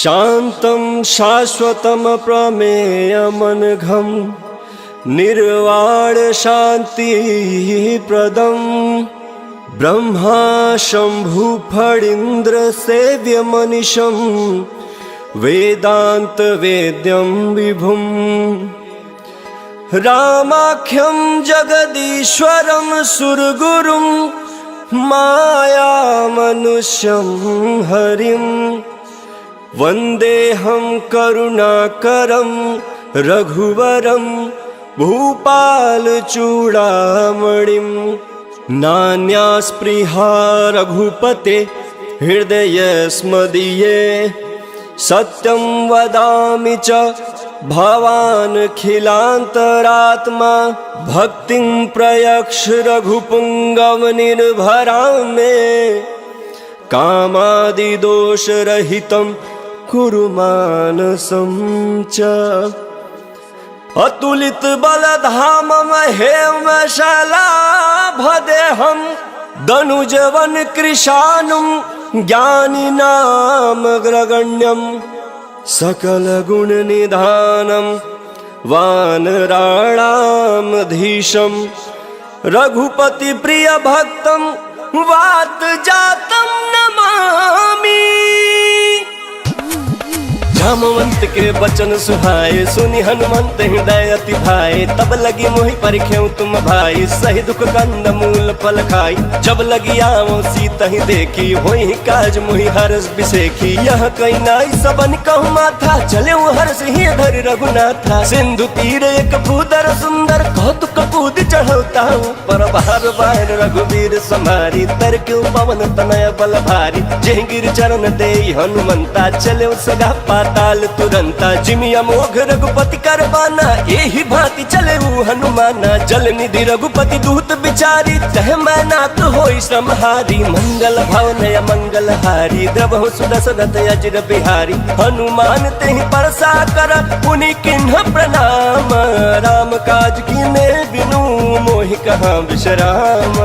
शान्तं शाश्वतं प्रमेयमनघं निर्वाण शान्तिप्रदं ब्रह्मा शम्भु फणीन्द्र सेव्यमनिशं वेदान्त वेद्यं विभुं रामाख्यं जगदीश्वरं सुरगुरुं मायामनुष्यं हरिं वन्देऽहं करुणाकरं रघुवरं भूपालचूडामणिं नान्यास्पृहा रघुपते हृदयस्मदीये सत्यं वदामि च भवानखिलान्तरात्मा भक्तिं प्रयक्ष रघुपुङ्गवनिर्भरां मे कामादिदोषरहितं कुरु मानसं च अतुलितबलधामं हेमशलाभदेहं दनुजवन कृशानुं ज्ञानिनामग्रगण्यं सकलगुणनिधानं वानराणामधीशं रघुपतिप्रियभक्तं वातजातं नमामि। जामवंत के बचन सुहाए सुनि हनुमंत हृदय अति भाए तब लगी मोहि परिख्यऊ तुम भाई सही दुख कंद मूल फल खाई जब लगी आवो सीता ही देखी होई काज मोहि हरस बिसेखी यह कई नाई सबन कहु माथा चले हर्ष ही धरि रघुनाथा सिंधु तीर एक भूदर सुंदर कौतुक कूद चढ़ौता पर बार बार रघुवीर समारी तर क्यों पवन तनय बल भारी जय गिर चरण दे हनुमंता चले सगा पाताल तुरंता जिमिया मोघ रघुपति करबाना यही भांति चले हनुमाना जल निधि रघुपति दूत बिचारी तह मैनाक होई श्रमहारी मंगल भवनय मंगल हारी द्रवहु सुदशरथ अजिर बिहारी हनुमान तेहि परसा कर पुनि किन्ह प्रणाम राम काज कीने बिनु मोहि कहाँ विश्राम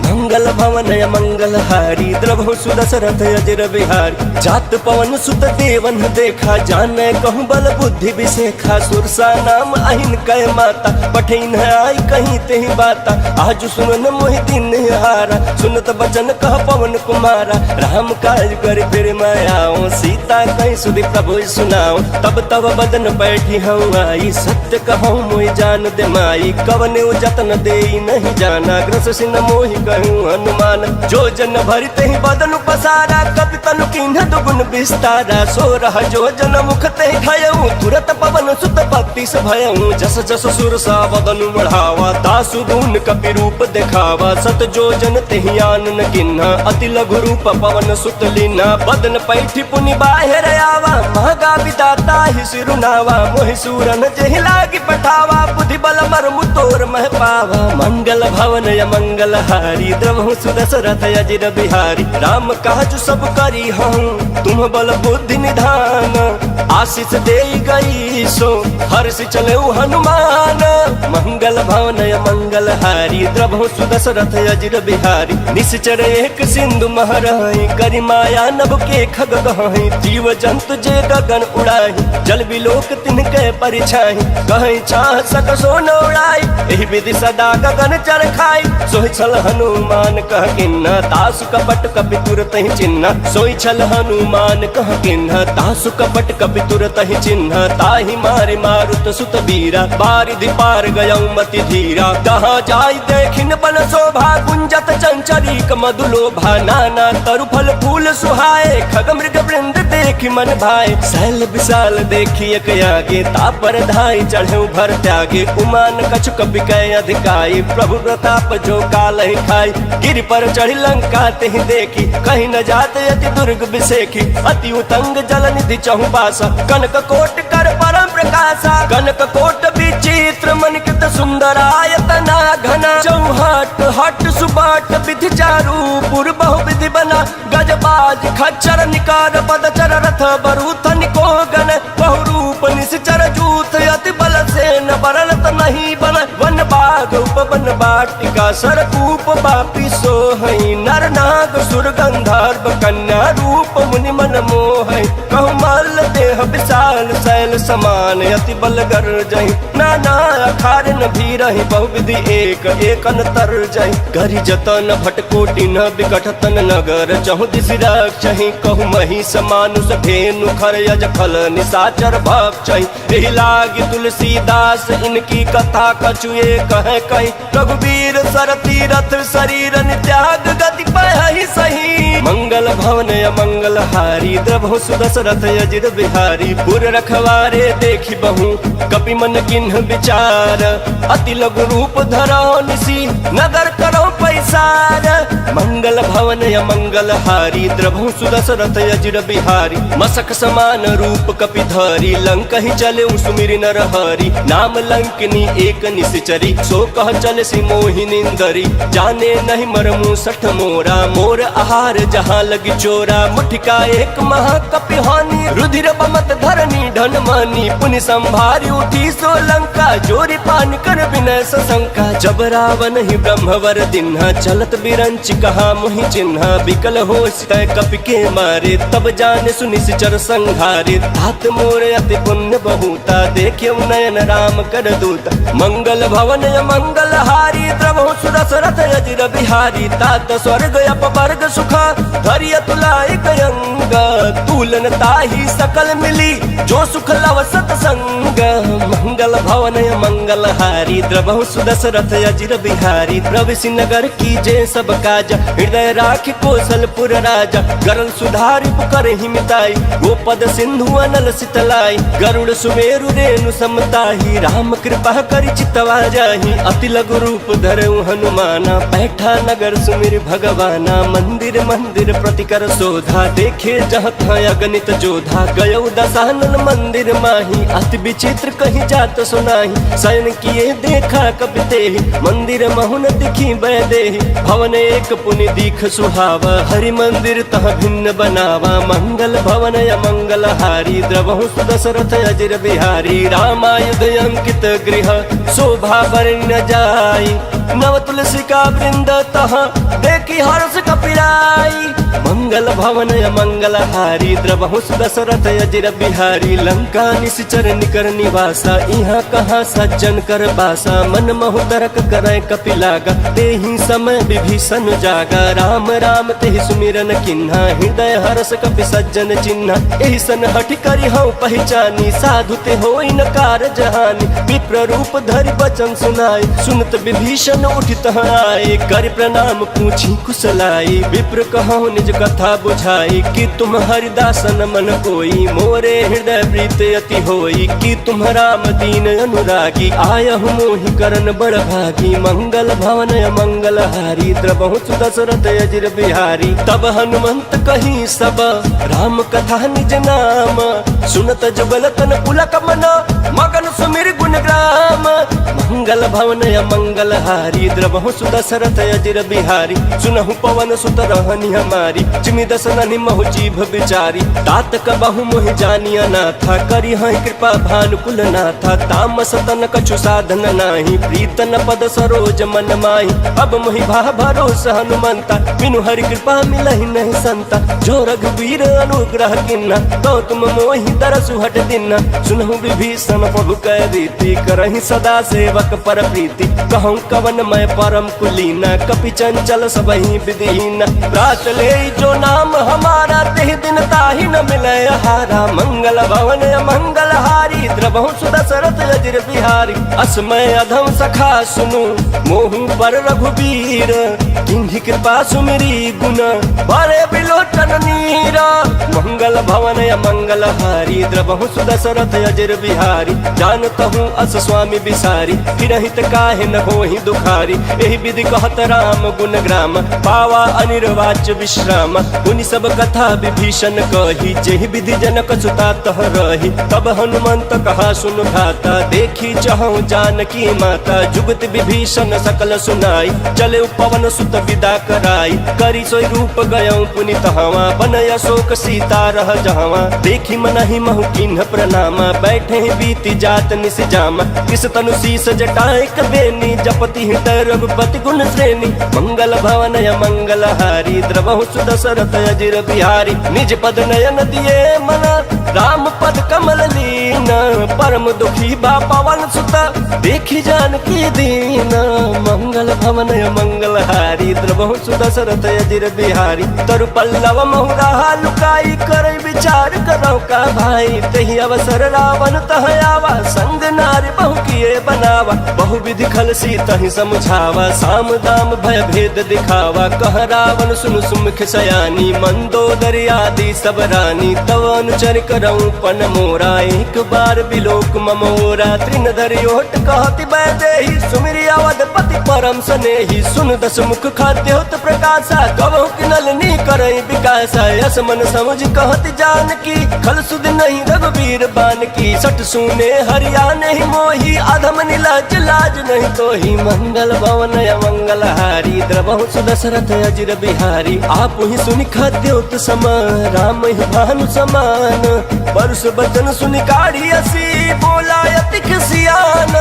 मंगल भवनय मंगल हारी द्रवहु सुदशरथ अजिर बिहारी जात पवन सुत देवन देखा जाने कहूँ बल बुद्धि विशेखा सुरसा नाम अहिन कह माता पठिन आई कहीं तेहि बाता आज सुन मोहि दिन हारा सुनत बचन कह पवन कुमारा राम काज कर फिर मैं आओ सीता कहीं सुधि प्रभु सुनाओ तब तब बदन बैठी हूँ आई सत्य कहूँ मोहि जान दे माई कवने जतन दे नहीं जाना ग्रस सिन मोहि कहूँ हनुमान जो जन भरि तेहि बदन पसारा कपि तनु किन्ह दुगुन विस्तारा सो रह जो जन मुख ते खयऊ तुरत पवन सुत भक्ति से भयऊ जस जस सुर सा वदन बढ़ावा दासु दून कपि रूप दिखावा सत जो जन तेहि आनन किन्हा अति लघु रूप पवन सुत लीना बदन पैठी पुनि बाहिर आवा महगा विदाता ही सिरुनावा मोहि सूरन जेहि लागी पठावा बुद्धि बल मर्मु तोर मह पावा मंगल भवन य मंगल हारी द्रवहु सुदशरथ अजिर बिहारी राम काज सब करी हूँ तुम बल बुद्धि निधान आशीष दे गई सो हर्ष चले हनुमान मंगल भवन मंगल हारी द्रवहु सुदशरथ अजिर बिहारी निश्चर एक सिंधु महराई करि माया नभ के खग गहाई जीव जंतु जे गगन उड़ाई जल बिलोक तिनके परिछाई कहीं चाह सक सो न उड़ाई एहि विधि सदा गगन चर खाई सोहि छल हनुमान कह किन्ना तासु कपट कपि तुरत ही चिन्ह सोहि छल हनुमान कह किन्ना तासु कपट कपि तुरत ही चिन्ह ताहि मारे मारुत सुत बीरा बारिधि पार गयऊ मति धीरा कहाँ जाई देखिन बन शोभा गुंजत चंचरीक मधुलोभा नाना तरु फल फूल सुहाए खग मृग वृंद देखि मन भाए शैल विशाल देखी एक आगे तापर धाई चढ़े भर त्यागे उमान कछु कपि कह अधिकाई प्रभु प्रताप जो काल ही खाई गिरि पर चढ़ी लंका तेहि देखी कहीं न जाते अति दुर्ग बिसेखी अति उतंग जल निधि चहु पासा कनक कोट कर परम प्रकाशा कनक कोट विचित्र मणिकृत सुंदरायतना घना चौहट हट सुबाट विधि चारु पुर बहु विधि बना गजबाज खच्चर निकार पदचर रथ बरूथ निको गण बहु रूप निश्चर जूथ अति बल से न बरलत नहीं बन वन बाघ उपवन बाटिका सरकूप बापी सोहई नर नाग सुर गंधर्व कन्या रूप मुनि मन मोहई कहु मल्ल देह विशाल शैल समान अति बलगर जही नाना अखार न भी रही बहुविधि एक एक अंतर जही करी जतन भटकोटि न विकट तन नगर चहुदिश रक्षहि कहु मही समानुष धेनु खर यज फल निशाचर भक्षहि एहि लागी तुलसीदास इनकी कथा कछुए कहे कही रघुवीर सरती रथ शरीर त्याग गति पहि सही मंगल भवन अमंगल हारी द्रभु सुदशरथ अजिर बिहारी पुर रखवारे देखी बहु कपि मन किन्ह विचार अति लघु रूप धरो निसी नगर करो पैसार मंगल भवन अमंगल हारी द्रभु सुदशरथ अजिर बिहारी मसक समान रूप कपि धरी लंक ही चले सुमिरि नर हरि नाम लंकिनी एक निश्चरी सो कह चल सी मोहिनिंदरी जाने नहीं मरमु सठ मोरा मोर आहार जहाँ लगी चोरा मुठिका एक महाकपि हानि रुधिर बमत धरनी धन मानी पुनि संभारी उठी सोलंका जोरी पान कर विनय सशंका जब रावण ही ब्रह्मवर दिन्हा चलत बिरंच कहा मुहि चिन्हा विकल हो तय कपि के मारे तब जाने सुनि सिचर संघारे तात मोर अति पुण्य बहुता देखे नयन राम कर दूत मंगल भवन मंगल हारी द्रवहु सुदशरथ अजिर बिहारी तात स्वर्ग अपवर्ग सुखा धरिय तुलाय कयंग तुलन ताही सकल मिली जो सुख लव सतसंग मंगल भवन मंगल हारी द्रवहु सुदशरथ अजिर बिहारी प्रविशि नगर कीजे सब काज हृदय राखि कौशलपुर राजा गरल सुधारि पुकर हिमिताई गोपद सिंधु अनल सितलाई गरुड़ सुमेरु रेणु समताही राम कृपा करि चितवा जाहि अति लघु रूप धरऊ हनुमाना बैठा नगर सुमिर भगवाना मंदिर मंदिर प्रतिकर शोधा देखे जहाँ अगणित जोधा गयो दशानन मंदिर माही अति विचित्र कहीं जात सुनाही शयन किए देखा कपि तेहि मंदिर महुन दिखी बैदेहि भवन एक पुनि दीख सुहावा हरि मंदिर तह भिन्न बनावा मंगल भवन अमंगल हारी द्रवहु सुदशरथ अजिर बिहारी रामायुध अंकित गृह शोभा बरन जाई नव तुलसी का वृंद तह देखी हर्ष कपिराई मंगल भवन अमंगल हारी द्रवहु सुदशरथ अजिर बिहारी लंका निश्चर निकर निवासा यहाँ कहाँ सज्जन कर बासा मन महु तरक करे कपि लागा तेहि समय विभीषण जागा राम राम तेहि सुमिरन किन्हा हृदय हर्ष कपि सज्जन चिन्हा एहि सन हठ करि हऊ पहचानी साधु ते होई न कार जहानी विप्र रूप धरि बचन सुनाई सुनत विभीषण उठित आए कर प्रणाम पूछी कुशलाई विप्र कहूँ निज कथा बुझाई कि तुम हरिदासन मन कोई मोरे हृदय प्रीत अति होई कि तुम राम दीन अनुरागी आयहु मोहि करन बड़ भागी मंगल भवन मंगल हारी द्रवहु सुदशरथ अजिर बिहारी तब हनुमंत कही सब राम कथा निज नाम सुनत जुगल तन पुलक मन मगन सुमिर गुण ग्राम मंगल भवन मंगल हारी द्रवहु सुदशरथ अजिर बिहारी सुनहु पवन सुत रहनी हमारी चिमि दसननि महु जीभ विचारी तात कबहु मोहि जानिया नाथा करी हई कृपा भानुकुल नाथा तामस तन कछु साधन नाही प्रीतन पद सरोज मन माही अब मोहि भा भरोस हनुमंता बिनु हरि कृपा मिलहि नहीं संता जो रघुवीर अनुग्रह किन्ना तो तुम मोहि दरसु हट दिन्ना सुनहु विभीषण प्रभु कै रीति करहि सदा सेवक पर प्रीति कहूँ कवन मैं परम कुलीना कपि चंचल सबहि विधिहीन रात ले जो नाम हमारा तेहि दिन ताहि न मिले हारा मंगल भवन मंगल हारी द्रवहु सुदशरथ अजिर बिहारी असमय अधम सखा सुनु मोहु पर रघुवीर किन्हि कृपा सुमिरी गुण बरे बिलोचन नीरा मंगल भवन मंगल हारी द्रवहु सुदशरथ अजिर बिहारी जानतहु अस स्वामी बिसारी फिरहित काहे न होहि दुखारी एहि विधि कहत राम गुण ग्राम पावा अनिर्वाच्य विश्राम उनि सब कथा विभीषण कही जेहि विधि जनक सुता तह रही तब हनुमंत कहा सुन भाता देखी चहु जानकी माता जुगत विभीषण सकल सुनाई चले पवन सुत विदा कराई करी सोई रूप गयौ पुनित हवा बनय अशोक सीता रह जहवा देखी मनहि महु किन्ह प्रणामा बैठे बीती जात निस जामा किस तनु शीस जटाए कबेनी जपति हृदय रघुपति गुण श्रेणी मंगल भवन मंगल हारी द्रवहु सुदशरथ अजिर बिहारी निज पद नयन दिए मना राम पद कमल लीन, परम दुखी बा पवन सुत, देखी जानकी दीन। मंगल भवन मंगल हारी, द्रवहु सुदशरथ अजिर बिहारी। तरु पल्लव महुरा लुकाई, कर विचार करो का भाई। तही अवसर रावण तह आवा, संग नारी बहु किए बनावा। बहु विधि खल सीतहि समझावा, साम दाम भय भेद दिखावा। कह रावण सुन सुमुख सयानी, मंदोदरी आदि सब रानी। तव अनुचर करऊं पन मोरा, एक बार बिलोक ममोरा। तृण धरि ओट कहति वैदेही, सुमिरि अवधपति परम सनेही। सुन दस मुख खाद्य होत प्रकाशा, कबहु किनलनी करई विकासा। यस मन समझ कहति जानकी, खल सुध नहीं रघुवीर बान की। सठ सुने हरिया नहीं मोही, अधम नीलाज लाज नहीं तोही। मंगल भवन मंगल हारी, द्रवहु सुदशरथ अजिर बिहारी। आप ही सुनि खाद्योत सम, राम ही भानु समान। परुष बचन सुनि काढ़ी असी, बोला अति खिसियान।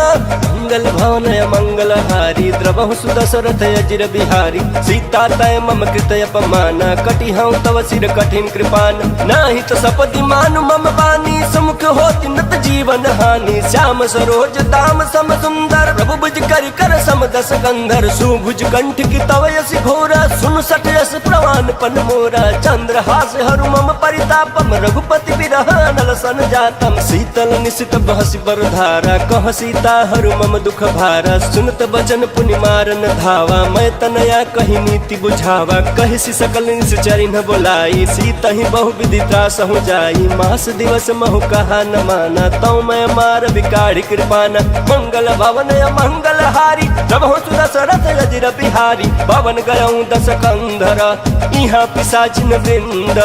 मंगल भवन मंगल हारी, द्रवहु सुदशरथ अजिर बिहारी। सीता तय मम कृत अपमाना, कटि हूँ तव सिर कठिन कृपान। नाही तो सपदि मानु मम बानी, समुख होति नत जीवन हानि। श्याम सरोज दाम सम सुंदर, प्रभु भुज करि कर सम दस कंधर। सुभुज कंठ की तव यसी घोरा, सुन सठ यस प्रवान पन मोरा। चंद्र हास हरु मम परितापम, रघुपति बिरह नल सन जातम। शीतल निशित बहसि बरधारा, कह सीता हरु मम दुख भारा। सुनत बचन पुनि मारन धावा, मैं तनया कही नीति बुझावा। कहिसि सकल निश्चरि न बोलाई, सीता ही बहु विधि त्रास हो जाई। मास दिवस महु कहा न माना, तौ मैं मार बिकाढ़ी कृपाना। मंगल भवन मंगल हारी, प्रभु सुदशरथ अजिर बिहारी। पवन गयऊं दस कंधर, इहाँ पिशाचिन वृंद।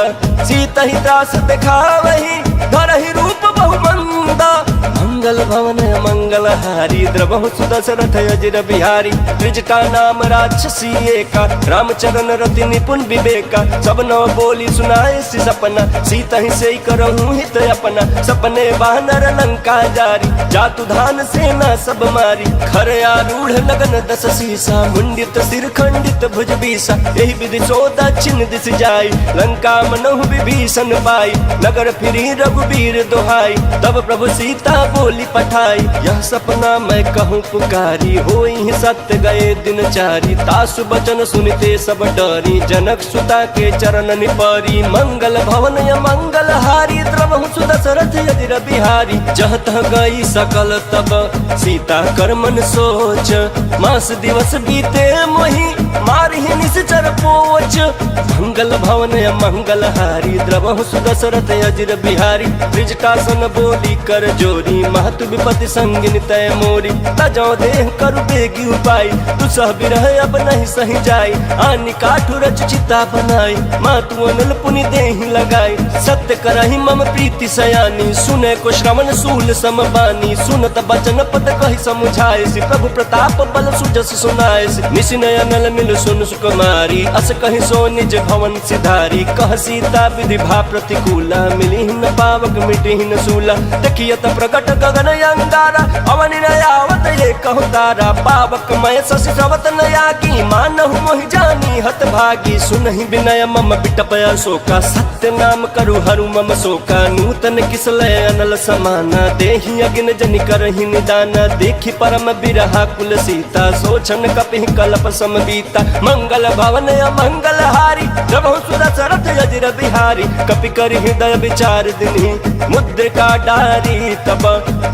सीता ही त्रास दिखावही, धरहि रूप बहु मंद। मंगल भवन मंगल हारी, द्रवहु सुदशरथ अजिर बिहारी। त्रिजटा नाम राक्षसी एका, रामचरण रति निपुण विवेका। सब नव बोली सुनाए सि सपना, सीता ही से करहूँ हित अपना। सपने बानर लंका जारी, जातु धान सेना सब मारी। खर आरूढ़ लगन दस सीसा, मुंडित सिर खंडित भुज बीसा। यही विधि सो दक्षिण दिश जाई, लंका मनहु विभीषण पाई। नगर फिरी रघुबीर दोहाई, तब प्रभु सीता बोली पठाई। यह सपना मैं कहूँ पुकारी, होई सत्य गए दिन चारी। तासु बचन सुनते सब डरी, जनक सुता के चरण निपरी। मंगल भवन मंगल हारी, द्रवहु सुदशरथ अजिर बिहारी। जह तह गई सकल तब, सीता कर मन सोच। मास दिवस बीते मोहि, मारहि निश्चर पोच। मंगल भवन मंगल हारी, द्रवहु सुदशरथ अजिर बिहारी। त्रिजटासन बोली कर जोरी, महतु विपति संगिन तय मोरी। तजौ देह करु बेगी उपाय, दुसह बिरह अब नहीं सही जाई। आनि काठु रच चिता बनाई, मातु अनल पुनि देहि लगाई। सत्य करहि मम प्रीति सयानी, सुने को श्रवण सूल सम बानी। सुनत बचन पद कहि समुझाए, प्रभु प्रताप बल सुजस सुनाए। निशिनय अनल मिल सुन सुकुमारी, अस कहि सो निज भवन सिधारी। कह सीता विधि भा प्रतिकूला, मिली न पावक मिटी न सूला। देखियत प्रगट गगन अंगारा, अवनि नयावत ये कहु तारा। पावक मय शशि श्रवत नयागी, मानहु मोहि जानी हत भागी। सुनहि विनय मम बिटप अशोका, सत्य नाम करु हरु मम शोका। नूतन किसलय अनल समाना, देहि अगिन जनि करहि निदाना। देखि परम बिरहा कुल सीता, सोचन कपिहि कल्प समबीता। मंगल भवन मंगल हारी, प्रभु सुदशरथ अजिर बिहारी। कपि कर हृदय विचार दिन्हि, मुद्रिका डारी। तब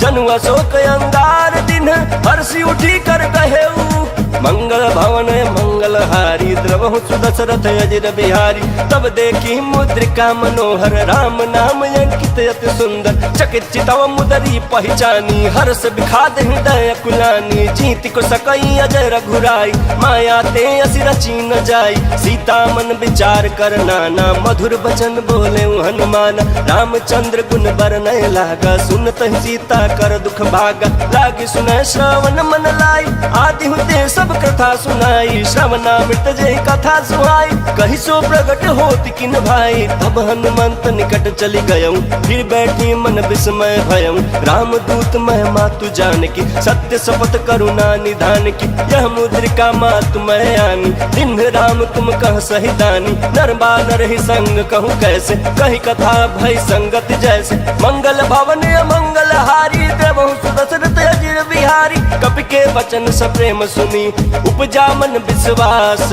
जनु अशोक अंगार दिन, हर्षि उठी कर कहेऊ। मंगल भवन मंगल हारी, द्रवहु सुदशरथ अजिर बिहारी। तब देखी मुद्रिका मनोहर, राम नाम अंकित अति सुंदर। चकित चितव मुदरी पहचानी, हर्ष विखाद हृदय कुलानी। जीति को सकई अजय रघुराई, माया ते असि रची न जाई। सीता मन विचार कर नाना, मधुर बचन बोले हनुमान। रामचंद्र गुण बरनय लागा, सुनत सीता कर दुख भागा। लागी सुनय श्रवण मन लाई, आदि हुते सब सब कथा सुनाई, श्रवणामृत जय कथा सुहाई। कही सो प्रगट होत किन भाई, तब हनुमंत निकट चली गयऊं, फिर बैठी मन विस्मय भयऊं। रामदूत महिमा तु जान की, सत्य शपथ करुणा निधान की। यह मुद्रिका मातु मैं आनी, दिन राम तुम कह सही दानी। नर बानर ही संग कहूँ कैसे, कही कथा भय संगत जैसे। मंगल भवन अमंगल हारी, देवहु सुदशरथ अजिर बिहारी। कपि के वचन सप्रेम सुनी, उपजा मन विश्वास।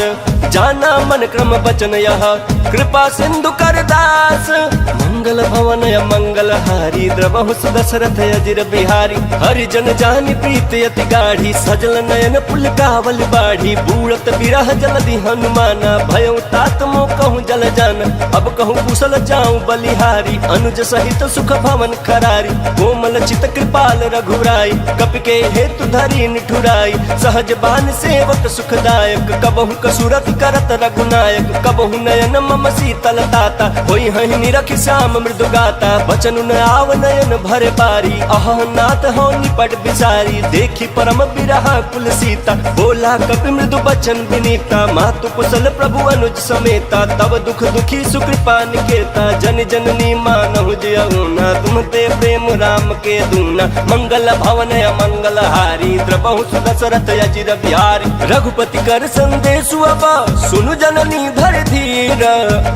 जाना मन क्रम वचन यह, कृपा सिंधु कर दास। मंगल भवन अमंगल हारी, द्रवहु सुदशरथ अजिर बिहारी। हरिजन जानि प्रीति अति गाढ़ी, सजल नयन पुलकावल बाढ़ी। बूढ़त बिरह जलधि हनुमाना, भयउ तात मोह कहूँ जल जाना। अब कहूँ कुशल जाऊं बलिहारी, अनुज सहित सुख भवन खरारी। कोमल चित कृपाल रघुराई, कपि के हेतु धरी निठुराई। सहज बान सेवक सुखदायक, कबहु कसुरत करत रघुनायक। कबहु नयन मम शीतल ताता, होई हहि निरखि श्याम मृदु गाता। बचन न आव नयन भरे बारी, अह नाथ हो निपट बिसारी। देखी परम बिरहा कुल सीता, बोला कपि मृदु बचन विनीता। मातु कुशल प्रभु अनुज समेता, तब दुख दुखी सुकृपा निकेता। जन जननी मानहु जयउना, तुम ते प्रेम राम के दूना। मंगल भवन अमंगल हारी, द्रवहु सुदशरथ अजिर बिहारी। रघुपति कर संदेशु अब, सुनु जननी धर धीर।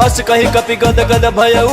अस कहि कपि गद गद भयउ,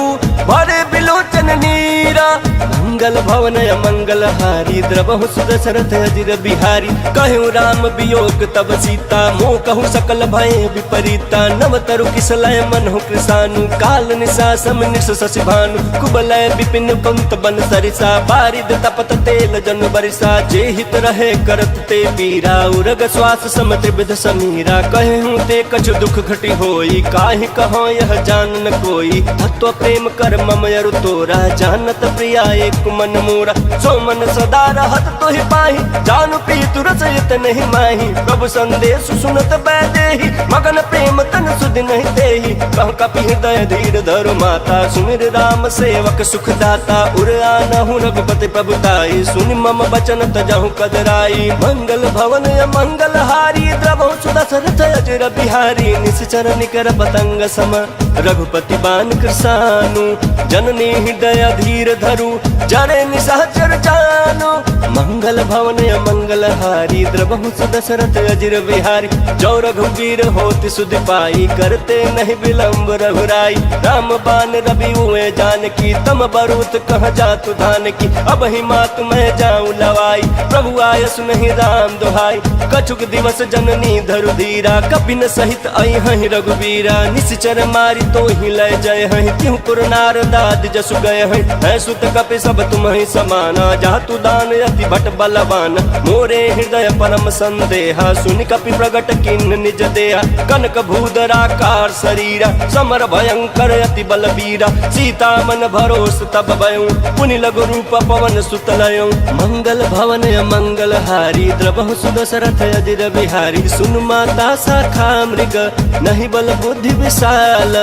भरे बिलोचन नीरा। मंगल भवन अमंगल हारी, द्रवहु सुदशरथ अजिर बिहारी। कहु राम वियोग तब सीता, मोह कहु सकल भय विपरीता। नव तरु किसलय मनहु कृसानु, काल निशा सम निश शशि भानु। कुबलय विपिन पंत बन सरिसा, बारिद तपत तेल जन बरिसा। जे हित रहे करत ते पीरा, उरग श्वास सम त्रिविध समीरा। कहे हूँ ते कछु दुख घटी होई, काहि कहो यह जान न कोई। तत्व प्रेम कर मम अरु तोरा, जानत प्रिया एक मन मोरा। सो मन सदा रहत तोहि पाहि, जानु प्रीतु रसयत नहीं माही। प्रभु संदेश सुनत बैदेहि, मगन प्रेम तन सुधि नहीं देहि। कह कपि हृदय धीर धरु माता, सुमिर राम सेवक सुख दाता। उर आनहु रघुपति प्रभुताई, सुनि मम बचन तजहु कदराई। मंगल भवन अमंगल हारी, द्रवहु सुदशरथ अजिर बिहारी। निश्चर निकर पतंग सम, रघुपति बान कृसानु। जननी हृदय धीर धरु, जरे निशाचर जानु। मंगल भवन अमंगल हारी, द्रवहु सुदशरथ अजिर बिहारी। जो रघुवीर होति सुधि पाई, करते नहीं विलंब रघुराई। राम बान रवि हुए जानकी, तम बरूत कह जातु धान की। अब ही मात मैं जाऊं लवाई, प्रभु आय सुनहि राम दुहाई। कछुक दिवस जननी धरु धीरा, कपिन सहित आई हहि रघुवीरा। निश्चर मारी तो ही लय जय हहि, तिहु पुर नारदाद जसु गए हहि। है सुत कपि सब तुम ही समाना, जातु दान अति भट बलवान। मोरे हृदय परम संदेहा, सुनि कपि प्रगट किन निज देहा। कनक भूधराकार शरीरा, समर भयंकर अति बलबीरा। सीता मन भरोस तब भयउ, पुनि लघु रूप पवन सुत लयउ। मंगल भवन अमंगल हारी, द्रवहु सुदशरथ अजिर बिहारी। सुन माता शाखा मृग, नहीं बल बुद्धि विशाल।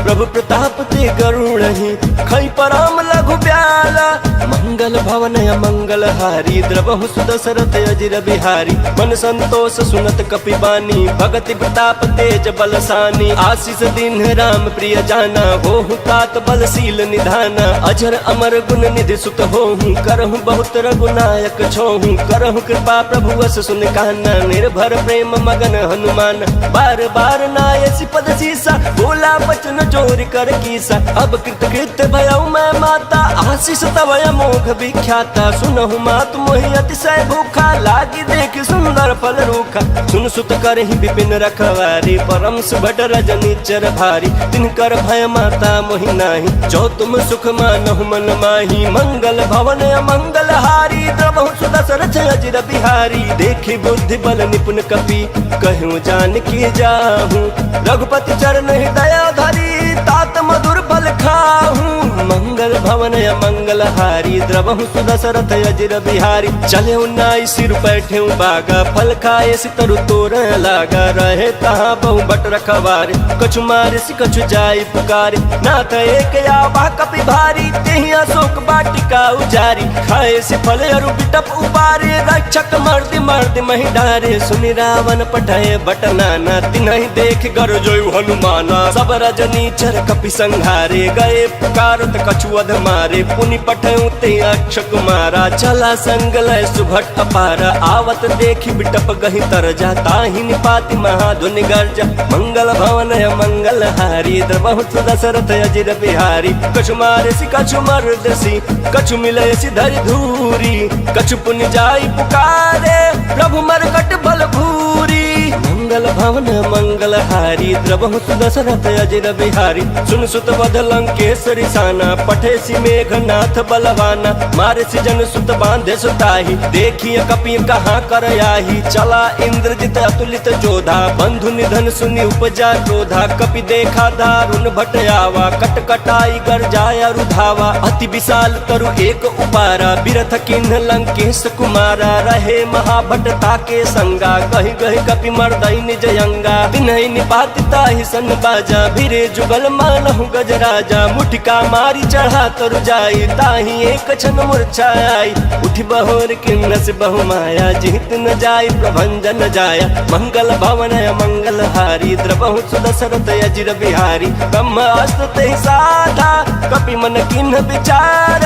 प्रभु प्रताप ते गरुड़हि, खै परम लघु ब्याला। मंगल भवन अमंगल हारी, द्रवहु सुदशरथ अजिर बिहारी। मन संतोष सुनत कपि बानी, भगति प्रताप तेज बलसानी। आशीष दीन राम प्रिय जाना, होहु तात बलशील निधाना। अजर अमर गुण निधि सुत होहु, करहु बहुत रघुनायक छोहु। करहु कृपा प्रभु वस सुन काना, निर्भर प्रेम मगन हनुमान। बार बार नायसी पद सीसा, बोला बचन चोरी कर कीसा। अब कृत कृत्य भयउ मैं माता, आशीष तव अमोघ विख्याता। सुनहु मात मोहि अतिशय भूखा, लागी देख सुंदर फल रूखा। सुन सुत करहि विपिन रखवारी, परम सुभट रजनीचर भारी। तिनकर भय माता मोहि नाही, जो तुम सुख मानहु मन माही। मंगल भवन अमंगल हारी, द्रवहु सुदशरथ अजिर बिहारी। देखी बुद्धि बल निपुण कपि, कहूँ जानकी जाहू। रघुपति चरण हृदय धरी, तात मधुर फल फल खाहूँ। मंगल भवन मंगल हारी द्रवहु सुदशरथ अजिर बिहारी। चले उन्नाई सिर बैठे बागा फल खाए सितरु तोर लागा। रहे तहाँ बहु बट रखवारे कछु मारे सि कछु जाई पुकारे। नाथ एक आवा कपि भारी तेहि अशोक बाटिका उजारी। खाए से फल अरु बिटप उबारे रक्षक मर्द मर्द मही डारे। सुनि रावण पठाए बट नाना तिन्हि देख गर जोयु हनुमाना। सब रजनी चर कपि संहारे गए पुकारत कछुअध मारे। पुनि पठयु ते अक्ष कुमारा चला संग लय सुभट अपारा। आवत देखि बिटप गहि तरजा ताहि निपाति महाधुनि गर्जा। मंगल भवन मंगल हारी द्रवहु दशरथ अजिर बिहारी। कछु मारे सि कछु मर्दसी कछु मिलय सि धरि धूरी। कछु पुनि जाई पुकारे प्रभु मरकट बल भूरी। मंगल भवन मंगल हारी द्रवहु दशरथ अजिर बिहारी। सुन सुत बध लंकेश्वरी साना पठे सि मेघनाथ बलवाना। मारे सि जन सुत बांधे सुताही देखिए कपि कहाँ कर आही। चला इंद्रजित अतुलित जोधा बंधु निधन सुनि उपजा क्रोधा। कपि देखा दारुण भट आवा कट कटाई गर जाया रुधावा। अति विशाल तरु एक उपारा बिरथ किन्ह लंकेश कुमारा। रहे महाभट ताके संगा गहि गहि कपि मर्दई निज अंगा। तिन्हि निपाति ताहि सन बाजा भिरे जुगल मानहु गजराजा। मुठिका मारी चढ़ा तरु जाई ताहि एक क्षण मूर्छा आई। उठि बहोर किन्न से बहु माया जीत न जाई प्रभंजन जाया। मंगल भवन मंगल हारी द्रवहु दशरथ अजिर बिहारी। ब्रह्मास्त्र ते साधा कपि मन किन्ह विचार।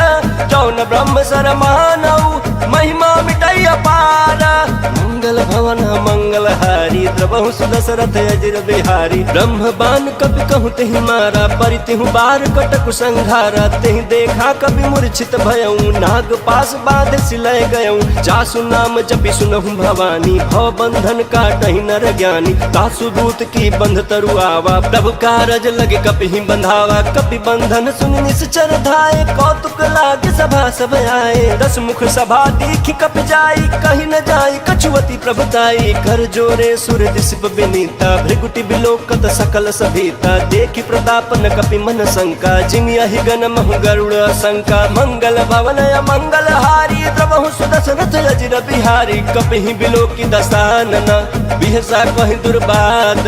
जौन ब्रह्म सर मानऊ महिमा मिटई अपार। मंगल भवन मंगल हारी द्रवहु दशरथ अजिर बिहारी। ब्रह्म बान कपि कहु तेहि मारा परितिहु बार कटकु संघारा। तेहि देखा कपि मूर्छित भयऊ नाग पास बाध सिलय गयऊ। जासु नाम जपि सुनहु भवानी भव बंधन काटहि नर ज्ञानी। तासु दूत की बंध तरु आवा प्रभु कारज लगे कपि ही बंधावा। कपि बंधन सुनि निश्चर धाये कौतुक लागे सभा सब आए। दस मुख सभा देखि कपि जाई कहि न जाई कछुवती प्रभुताई। कर जोरे सुर दिसप विनीता भृगुटि बिलोकत सकल सभीता। देखि प्रताप न कपि मन शंका जिमि अहि गण महु गरुड़ शंका। मंगल भवन मंगल हारी द्रवहु दशरथ अजिर बिहारी। कपि ही बिलोकि दसानन बिहसा कहि दुर्बाद।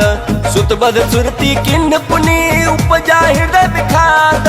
सुत बध सुरति किन्ह पुनि उपजा हृदय विखाद।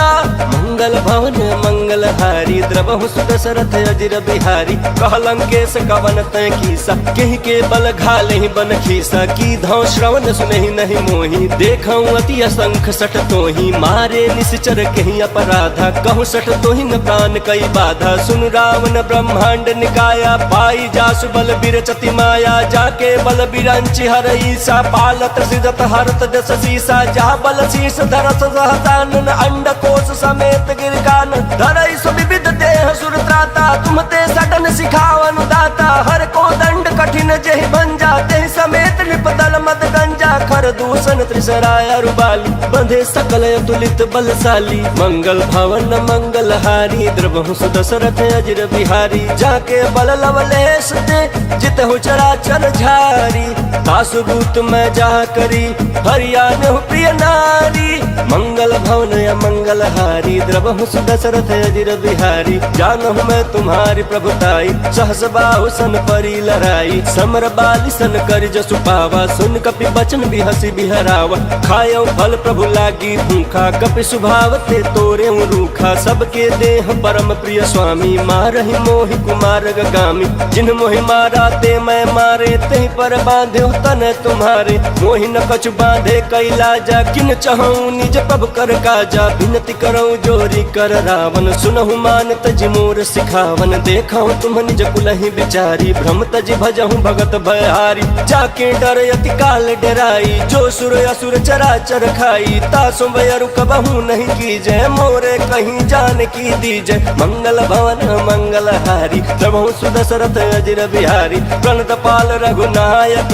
मंगल भवन मंगल हारी द्रवहु दशरथ अजिर बिहारी। कह लंकेश कवन तै कीसा केहि के बल घालहि बन खीसा। की धौ श्रवण सुनहि नहीं मोहि देखऊँ अति असंख सठ तोहि। मारे निश्चर केहि अपराधा कहु सठ तोहि न प्राण कई बाधा। सुन रावण ब्रह्मांड निकाया पाई जासु बल बिरचति माया। जाके बल बिरंचि हरई सा पालत सिजत हरत दस सीसा। जा बल शीस धरस सहसानन अंड कोश समेत गिरगान। धरई सुविविध देह सुर त्राता तुम ते सटन सिखावन दाता। हर को दंड कठिन जेहि भंजा तेहि समेत निपदल मद गंजा। खर दूषण त्रिसराय रुबाली बंधे सकल अतुलित बलशाली। मंगल भवन मंगल हारी द्रवहु दशरथ अजिर बिहारी। जाके बल लवलेश दे जितहु चराचर झारी। तासु दूत मैं जा करी हरियाण प्रिय नारी। मंगल भवन मंगल हारी द्रवहु दशरथ अजिर बिहारी। जानहु मैं तुम्हारी प्रभुताई सहस बाहु सन परी लड़ाई। समर बाली सन कर जसु पावा सुन कपि बचन बिहसी बिहरावा। खायो फल प्रभु लागी भूखा कपि सुभाव ते तोरे रूखा। सबके देह परम प्रिय स्वामी मारहि मोहि कुमार गामी। जिन मोहि मारा ते मैं मारे तेहि पर बांधे तन तुम्हारे। मोहि न कछु बांधे कैलाजा किन चहऊँ निज प्रभु कर काजा। विनती करऊँ जोरी कर रावण सुनहु मान तज मोर सिखावन। देखऊँ तुम निज कुलहि बिचारी भ्रम तज भजहूँ भगत भयहारी। जाके डर अति काल डराई जो सुर असुर चराचर खाई। तासु वयरु कबहू नहीं कीजय मोरे कहीं जान की दीजय। मंगल भवन मंगल हारी द्रवहु दशरथ अजिर बिहारी। प्रणत पाल रघुनायक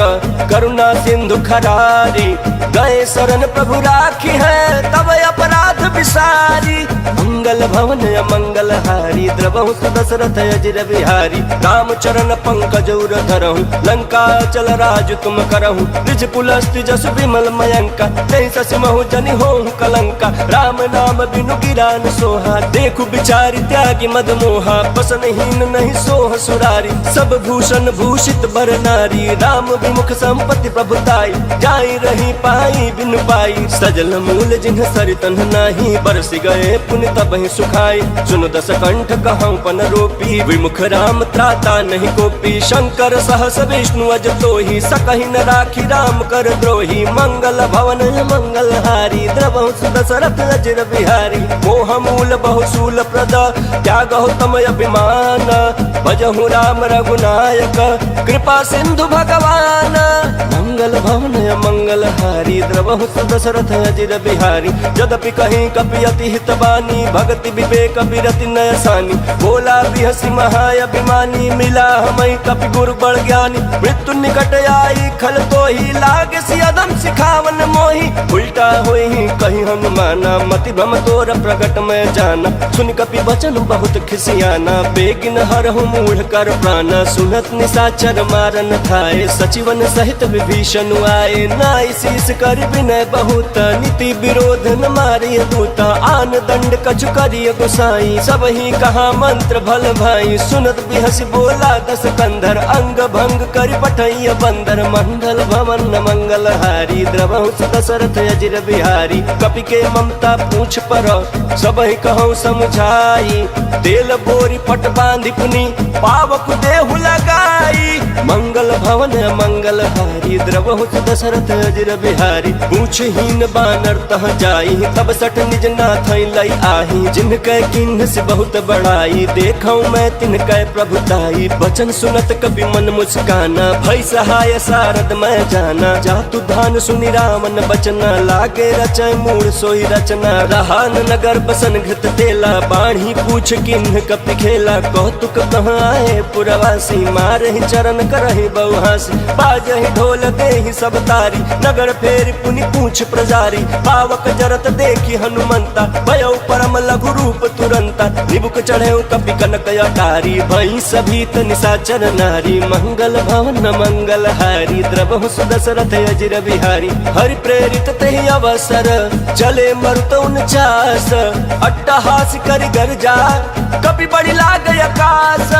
करुणा सिंधु खरारी। गए शरण प्रभु राखी है तब अपराध विसारी। मंगल भवन मंगल हारी द्रवहु दशरथ अजिर बिहारी। राम चरण पंकज उर धरहु लंका चल राज तुम करहु। निज कुल अस्थि जस विमल मयंका नहीं ससि महु जनि होहु कलंका राम नाम बिनु गिरान सोहा देखु बिचारी त्यागी मद मोहा बसनहीन नहीं सोह सुरारी सब भूषण भूषित बर नारी राम विमुख संपत्ति प्रभुताई जाई रही पाई बिनु पाई सजल मूल जिन्ह सरितन नाही बरस गए पुण्य तबहि सुखाई सुन दस कंठ कहूँ पन रोपी विमुख राम त्राता नहीं गोपी शंकर सहस विष्णु अज तोहि सकहि न राखी राम कर द्रोही मंगल भवन मंगल हारी द्रवहु दशरथ अजर बिहारी मोह मूल बहुसूल प्रद त्यागहु तम अभिमान भजहु राम रघुनायक कृपा सिंधु भगवान मंगल भवन मंगल हारी द्रवहु दशरथ अजर बिहारी यद्यपि कहीं कपि अति हित बानी भक्ति विवेक विरति नयसानी बोला बिहसी महाअभिमानी मिला हमें कपि गुरु बड़ ज्ञानी मृत्यु निकट आई खल तो ही लागे सियदम सिखावन मोही उल्टा होई कहीं हनुमाना मति भ्रम तोर प्रगट में जाना सुन कपि वचन बहुत खिसियाना बेगिन हरहु मूढ़ कर प्राण सुनत निशाचर मारन खाए सचिवन सहित विभीषण आए नाई शीस कर विनय बहुत नीति विरोध न मारिय दूत आन दंड कछु करिय गोसाई सब ही कहा मंत्र भल भाई सुनत बिहस बोला दस कंधर अंग भंग कर पठैय बंदर मंगल भवन मंगल हारी द्रवहु दशरथ अजर बिहारी कपि के ममता पूछ पर सब ही कहूँ समझाई तेल बोरी पट बांधि पुनि पावक देहु लगाई मंगल भवन मंगल हारी द्रवहु दशरथ अजर बिहारी पूछहीन बानर तह जाई तब सठ निज नाथ लई आही जिनके किन्ह से बहुत बड़ाई देखऊं मैं तिनके प्रभुताई बचन सुनत कपि मन मुस्काना भई सहाय सारद मैं जाना जातु धान सुनि रामन बचना लागे रचय मूल सोई रचना रहान नगर बसन घृत तेला बाढ़ी पूछ किन्ह कपि खेला कौतुक कहाँ आए पुरवासी मारहि चरण करहि बहुहासी बाजहि ढोल देहि सब तारी नगर फेर पुनि पूछ प्रजारी पावक जरत देखी हनुमंता भयो परम लघु रूप तुरंता निबुक चढ़े कपि कनक अटारी भई सभीत निशाचर नारी मंगल भवन मंगल हारी द्रवहु दशरथ अजर बिहारी हरि प्रेरित तेहि अवसर चले मरुत 49 अट्टहास कर गर्जा कपि बड़ी लाग आकाश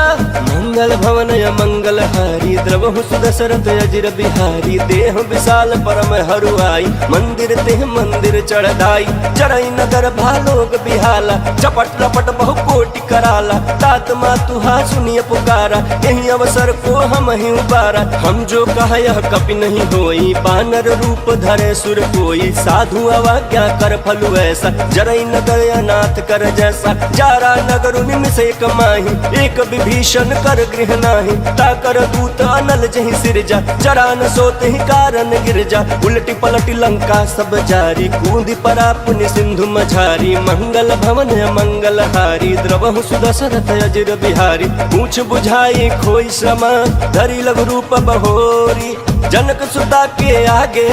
मंगल भवन मंगल हारी द्रवहु दशरथ अजर बिहारी देह विशाल परम हरुआई मंदिर तेह मंदिर चढ़ाई चढ़ई नगर भालोग बिहाला चपट लपट बहु कोटि कराला तात मातुहा सुनिय पुकारा यही अवसर को हम ही उबारा हम जो कहा यह कपि नहीं होई बानर रूप धरे सुर कोई साधु अवज्ञा कर फलु ऐसा जरई नगर अनाथ कर जैसा जारा नगर निमिष एक माही एक विभीषण कर गृह नाही ताकर दूत अनल जहि सिरजा जरा न सोते ही कारण गिरजा उलटी पलटी लंका सब जारी कूदी परा पुनि सिंधु मझारी मंगल भवन मंगल हारी द्रवहु दशरथ अजर बिहारी पूछ बुझाई खोई श्रमा धरी लघु रूप बहोरी जनक सुता के आगे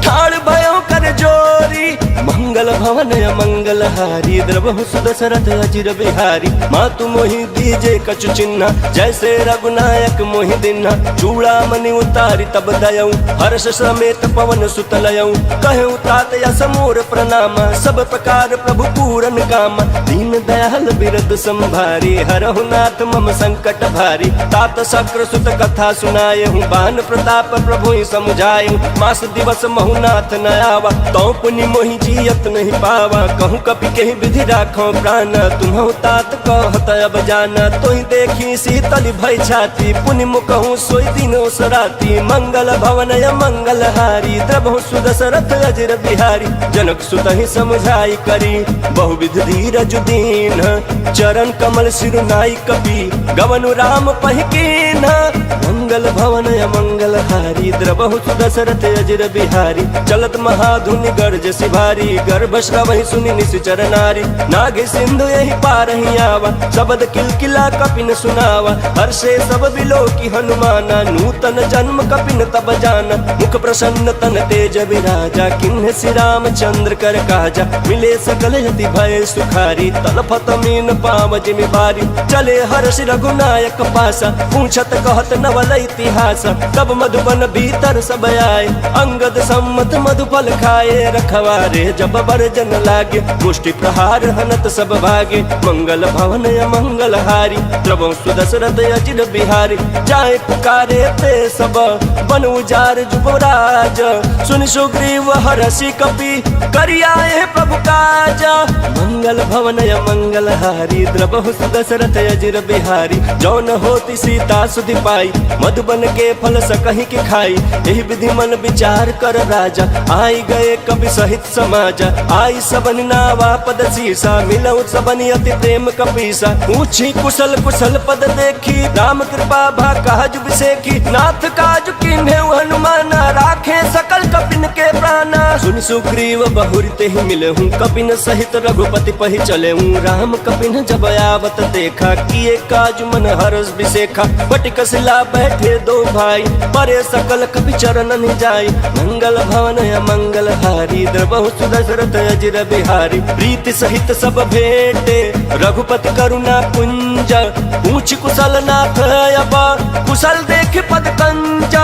ठाड़ भयो कर जोरी मंगल भवन मंगल हारी द्रवहु दशरथ अजर बिहारी मातु मोहि दीजे कछु चिन्ह जैसे रघुनायक मोहि दिन्हा चूड़ा मनि उतारी तब दयऊ हर्ष समेत पवन सुत लयऊ कहूँ तात यस मोर प्रणाम सब प्रकार प्रभु पूरन काम दीन दयाल बिरद संभारी हरहु नाथ मम संकट भारी तात शक्र सुत कथा सुनाए हूँ बान प्रताप प्रभु समुझाए मास दिवस महुनाथ न आवा तो पुनि मोहि जियत नहीं पावा कहूँ कपि के विधि राखो प्राण तुम्हु तात कहत अब जाना तो ही देखी शीतल भय छाती पुनि मुकहु सोई दिनो सराती मंगल भवन मंगल हारी द्रवहु दशरथ अजर बिहारी जनक सुत ही समझाई करी बहुविध धीरज दीन चरण कमल सिरुनाई कपि गवनु राम पहिकीन मंगल भवन मंगल हारी द्रवहु दशरथ अजर बिहारी चलत महाधुनि गर्ज सिभारी गर्भ श्रवहि सुनि निश्चर नारी नागे सिंधु यही पारहि आवा शब्द किलकिला कपि न सुना सुनावा। हर्षे सब बिलो की हनुमाना, नूतन जन्म कपिन तब जाना। मुख प्रसन्न तन तेज विराजा, किन्ह श्री रामचंद्र कर काजा। मिले सकल यति भय सुखारी, तलफत मीन पाव जिमि बारी। चले हर्ष रघुनायक पासा, पूछत कहत नवल इतिहास। तब मधुबन भीतर सब आए, अंगद सम्मत मधुफल खाए। रखवारे जब बरजन लागे, मुष्टि प्रहार हनत सब भागे। मंगल भवन अमंगल हारी, द्रवं सुदशरथ अजिर बिहारी। जाए पुकारे ते सब, बन उजार जुबराज। सुन सुग्रीव हरषि कपि, करियाए प्रभु काज। मंगल भवन अमंगल हारी, द्रवहु सुदशरथ अजिर बिहारी। जौन होती सीता सुधि पाई, मधुबन के फल सकहि के खाई। यही विधि मन विचार कर राजा, आई गए कवि सहित समाजा। आई सबन नावा पद शीसा, मिलऊ सबन अति प्रेम कपीसा। पूछी कुशल कुशल पद देखी, राम कृपा भा काज बिसेखी। नाथ काज कीन्हे हनुमाना, राखे सकल कपिन के प्राणा। सुन सुग्रीव बहुरी तेहि मिलहूँ, कपिन सहित रघुपति पहि चलेहूँ। राम कपिन जब आवत देखा, किए काज मन हरष बिसेखा। बटिक शिला बैठे दो भाई, परे सकल कपि चरणन जाई। मंगल भवन अमंगल हारी, द्रवहु सुदशरथ अजिर बिहारी। प्रीति सहित सब भेंटे, रघुपति करुणा पुंज। पूछ कुशल नाथ अब, कुशल देख पद कंज।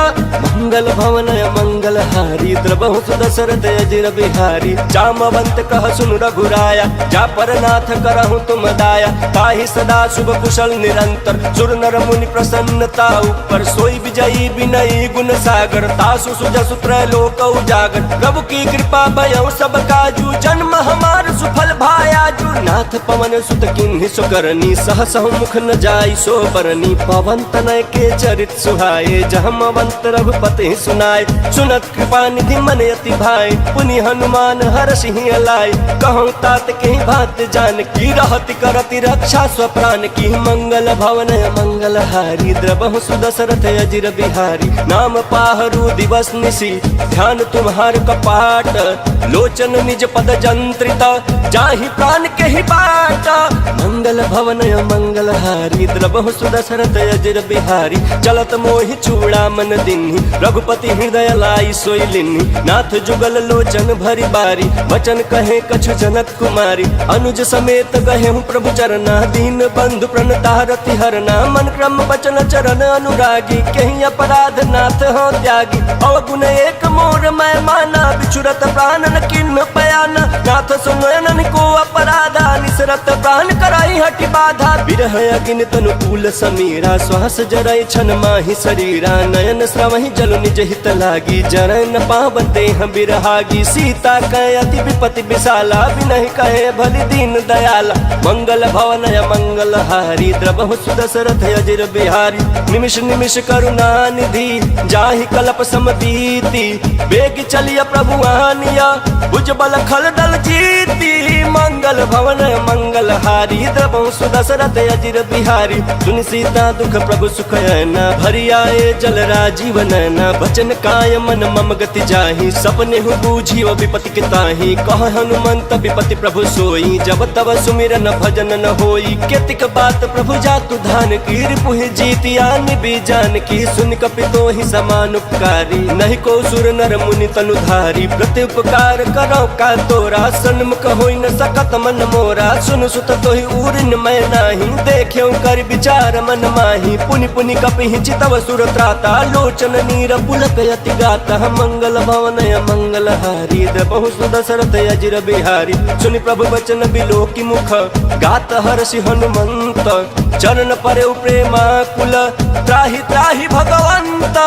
मंगल भवन अमंगल हारी, द्रवहु सुदशरथ अजिर बिहारी। जामवंत कह सुन रघुराया, जा पर नाथ करहु तुम दाया। ताहि सदा शुभ कुशल निरंतर, सुर नर मुनि प्रसन्नता ऊपर। सोई विजयी विनयी गुण सागर, तासु सुजसु त्रैलोक उजागर। प्रभु की कृपा भयउ सब काजू, जन्म हमार सुफल भायाजू। नाथ पवन सुत किन्हि सुकरनी, सहसहु मुख न जाई सो बरनी। पवन तनय के चरित सुहाए, जहमवंत रघुपति सुनाए। सुनत कृपा निधि मन अति भाई, पुनि हनुमान हरषि अलाय। कहूँ तात के बात जान की, रहति करति रक्षा स्वप्राण की। मंगल भवन मंगल हारी, द्रवहु सुदशरथ अजिर बिहारी। नाम पाहरु दिवस निसी, ध्यान तुम्हार कपाट। लोचन निज पद जंत्रित, जाहि प्राण के ही बाट। मंगल भवन मंगल हारी, द्रवहु सुदशरथ अजिर बिहारी। चलत मोहि चूड़ा मन दिन्हि, रघुपति हृदय लाई सोई लिन्हि। नाथ जुगल लोचन भरी बारी, वचन कहे कछु जनक कुमारी। अनुज समेत गहे प्रभु चरना, दीन बंधु प्रणतारति हरना। मन क्रम वचन चरण अनुरागी, कहीं अपराध नाथ हो त्यागी। अवगुण एक मोर मैं माना, बिछुरत प्राण न किन्ह पयाना। नाथ सुनयन को अपराधा, निसरत प्राण कराई हटि बाधा। बिरह अग्नि तनुकूल समीरा, श्वास जरई छन माहि शरीरा। नयन श्रवहि जल निज हित लागी, जरय न पावन देह बिरहागी। सीता कह अति विपति विशाला, विनहि कहे भलि दीन दयाला। मंगल भवन मंगल हारी, द्रवहु सुदशरथ अजिर बिहारी। निमिष निमिष करुणा निधि, जाहि कल्प समबीति। वेग चलिय प्रभु आनिया, भुजबल खल दल जीती। मंगल भवन मंगल हारी, द्रवहु सुदशरथ अजिर बिहारी। सुनि सीता दुख प्रभु सुख ऐना, भरि आए जल राजीव नैना। बचन काय मन मम गति जाहि, सपने हु बूझी विपति के ताहि। कह हनुमंत विपति प्रभु सोई, जब तब सुमिरन भजन न होई। केतिक बात प्रभु जातु धान की, रिपुहि जीतिया निबि जान की। सुन कपि तोहि समान उपकारी, नहीं को सुर नर मुनि तनुधारी। प्रति उपकार करो का तोरा, सन्मुख होई न सकत मन मोरा। सुन सुत तोहि उरिन मैं नाही, देख्यो कर विचार मन माही। पुनि पुनि कपि चितव सुर त्राता, लोचन नीर पुलक यति गाता। मंगल भवन मंगल हारी, द्रवहु सुदशरथ अजिर बिहारी। सुनि प्रभु वचन बिलो की मुख, गात हर्षि हनुमंत। चरण परे प्रेमा कुल, त्राहि त्राहि भगवंत।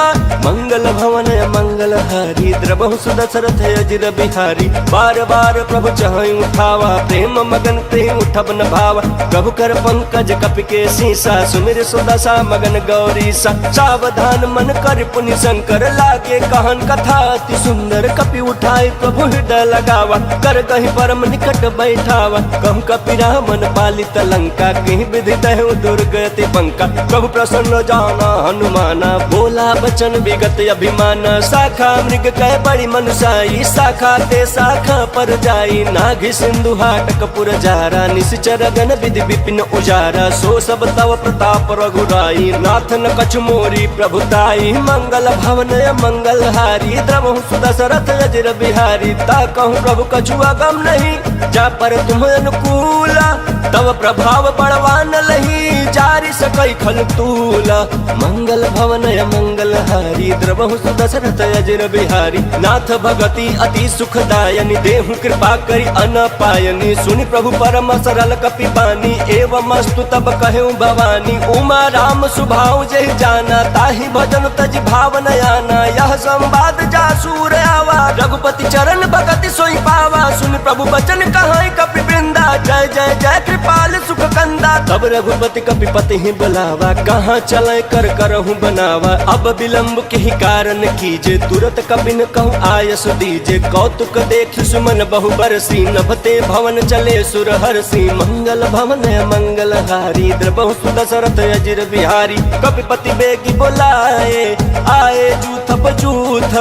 मंगल भवन मंगल हारी, द्रवहु सुदशरथ अजिर बिहारी। बार बार प्रभु चहई उठावा, प्रेम मगन ते उठब न भावा। प्रभु कर पंकज कपि के सीसा, सुमिर सुदशा मगन गौरीसा। सावधान मन कर पुनि शंकर, लागे कहन कथा अति सुंदर। कपि उठाई प्रभु हृदय लगावा, कर कहीं परम निकट बैठावा। कहूँ कपि रामन पालित लंका, कहीं विधि दहु दुर्गति पंका। प्रभु प्रसन्न जाना हनुमाना, बोला बचन विगत अभिमाना। शाखा मृग कह बड़ी मनुषाई, शाखा ते शाखा पर जाई। नाघि सिंधु हाटक पुर जारा, निश्चर गण विधि विपिन उजारा। सो सब सदाव प्रताप रघुराई, नाथ न कछु मोरी प्रभुताई। मंगल भवन मंगल हारी, द्रवहु सुदशरथ अजर बिहारी। ता कहूँ प्रभु कछु अगम नहीं, जा पर तुम अनुकूला। तब प्रभाव बड़वान लही, जारी सकई खल तूला। मंगल भवन मंगल हारी, द्रवहु सुदशरथ अजर बिहारी। नाथ भगति अति सुखदायनी, देहु कृपा करी अनपायनी। सुनि प्रभु परम सरल कपि बानी, एवं अस्तु तब कहूँ भवानी। उमा राम सुभाव जहि जाना, ताहि भजन तज भाव नयाना। यह संवाद जासूर आवा, रघुपति चरण भगति सोई पावा। सुनि प्रभु बचन कहाई कपि वृंदा, जय जय जय कृपाल सुख कंदा। तब रघुपति कपिपति ही बुलावा, कहाँ चले कर करहूँ बनावा। अब विलम्ब के ही कारण कीजे, तुरत कपिन कहूँ आयस दीजे। कौतुक देख सुमन बहु बरसी, नभते भवन चले सुर हरसी। मंगल भवन मंगल हारी, द्रवहु सुदशरथ अजर बिहारी। कपिपति बेगी बोलाए, आए जूथ पजूथ।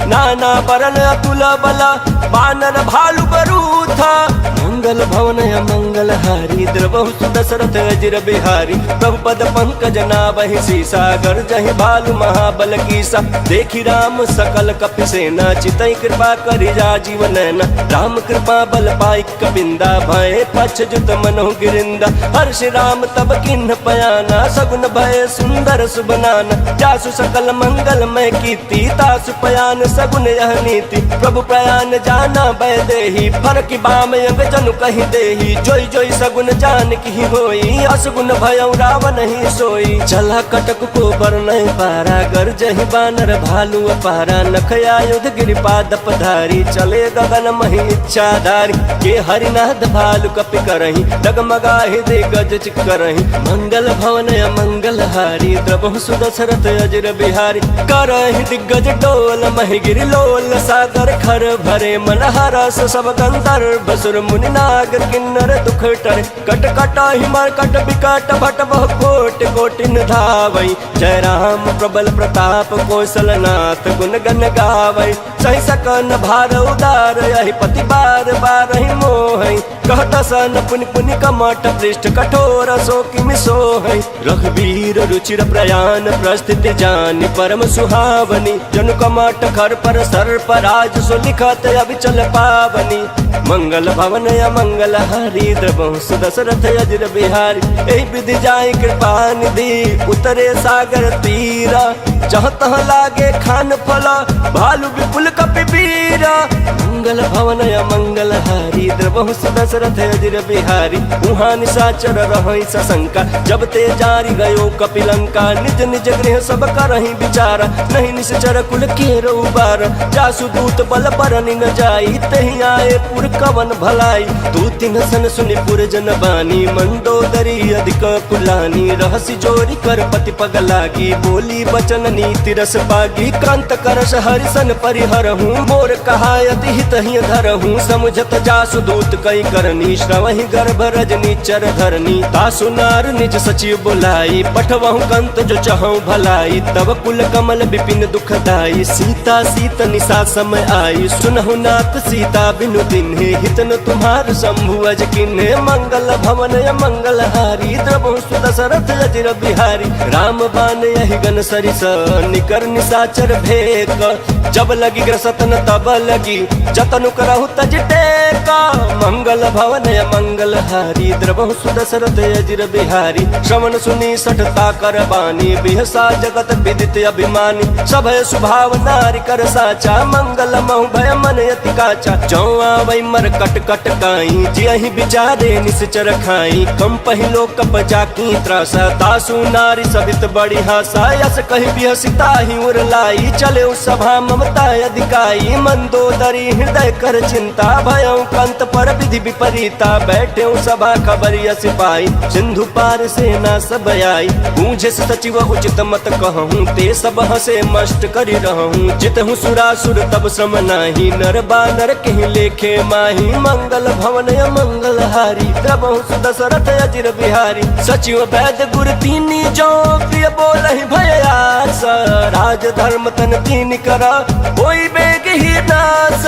नाना बरन अतुल बल, बानर भालु बरूथ। मंगल भवन मंगल हारी, द्रवहु सुदशरथ अजर बिहारी। प्रभु पद पंकज नावहि सीसा, गर्जहि भालु महाबल कीसा। देखी राम सकल कपि सेना, चितई कृपा करि राजीव नैना। राम कृपा बल पाई कपिंदा, भय पछ जुत मनहु गिरिंदा। हर्ष राम तब किन्ह पयाना, सगुन भय सुंदर सुबनाना। जासु सकल मंगल मैं कीर्ति, तासु पयान सगुन यह नीति। प्रभु प्रयान जाना भय देहि, फरक बाम अंग जनु कहि देहि। जोई जोई सगुन जान की होई, असगुन भयउ रावण ही सोई। चला कटक को बरनहि पारा, गर्जहि बानर भालु अपारा। नख आयुध गिरिपाद पधारी, चले गगन महि इच्छाधारी। के हरिनाथ भालु कपि करहि, डगमगाहि दिग्गज चिक्करहि। मंगल भवन मंगल हारी, द्रवहु सुदशरथ अजर बिहारी। करहि दिग्गज डोल महि गिरि लोल, सागर खर भरे मन हरस। सब गंधर्व सुर मुनि नाग किन्नर दुख टरे। कट कटाहि मरकट बिकट भट बहु कोटि कोटिन धावै। जय राम प्रबल प्रताप कौशलनाथ, गुण गण गावै। सहि सकन भार उदार, यहि पति बार बारहि मोहै। कहत सन पुनि पुनि कमठ पृष्ठ, कठोर सो किमि सोहै। रघुवीर रुचिर प्रयाण, प्रस्थिति जानि परम सुहावनी। जनु कमठ खर पर सर्प राज, सो लिखत अभिचल पावनी। मंगल भवन मंगल हारी, द्रवहु सुदशरथ अजर बिहारी। एहि विधि जाई कृपा निधि, उतरे सागर तीरा। जहाँ तहाँ लागे खान फला, भालु विपुल कपि बीरा। मंगल भवन मंगल हारी, द्रवहु सुदशरथ अजर बिहारी। उहाँ निशाचर रहै सशंका, जब ते जारी गयो कपिलंका। निज निज गृह सब करहि विचारा, नहीं निश्चर कुल केरो उबारा। जासु दूत बल बरनि न जाई, तहि आए पुर कवन भलाई। तू तिन्ह सन सुनि पुर जन बानी, मंदोदरी अधिक कुलानी। रहसि जोरी कर पति पग लागी, बोली बचन नीति रस पागी। क्रांत करस हरिसन परिहरहूँ, मोर कहायति हित ही धरहूँ। समुझत जासु दूत कई करनी, श्रवहि गर्भ रजनी चर धरनी। तासु नार निज सचिव बुलाई, पठवहु कंत जो चहु भलाई। तब कुल कमल विपिन दुखदाई, सीता सीत निशा समय आई। सुनहु नाथ सीता बिनु दिन्हे, हित न तुम्हार शंभु अज किन्हे। मंगल भवन मंगल हारी, द्रवहु सुदशरथ अजर बिहारी। राम बान यहि गन सरिस, निकर निशाचर भेक। जब लगी ग्रसतन तब लगी, जतनु करहु तज टेका। मंगल भवन मंगल हारी, द्रवहु सुदशरथ अजर बिहारी। श्रवण सुनी सठता कर बानी, बिहसा जगत विदित अभिमानी। सभय स्वभाव नारी कर साचा, मंगल महु भय मन यति काचा। जौ आवै मर कट कट काई, जियहि विचारे निश्चर खाई। कम पहिलो कप जाकी त्रासा, तासु नारी सबित बड़ी हासा। यस कहि बिहसिता ही उर लाई, चले सभा ममता अधिकाई। मंदोदरी हृदय कर चिंता, भयउ कंत पर विधि विपरीता। बैठे सभा खबरिया सिपाही, सिंधु पार सेना सब आई। पूछे सचिव उचित मत कहूँ, ते सब हसे मस्ट करि रहूँ। जितहु सुरासुर तब श्रम नाही, नर बानर कहि लेखे माही। मंगल भवन मंगल हारी, द्रवहु सुदशरथ अजर बिहारी। सचिव वैद्य गुर तीनी, जो प्रिय बोलहि भय आस। राज धर्म तन तीन करा, कोई बेग ही नास।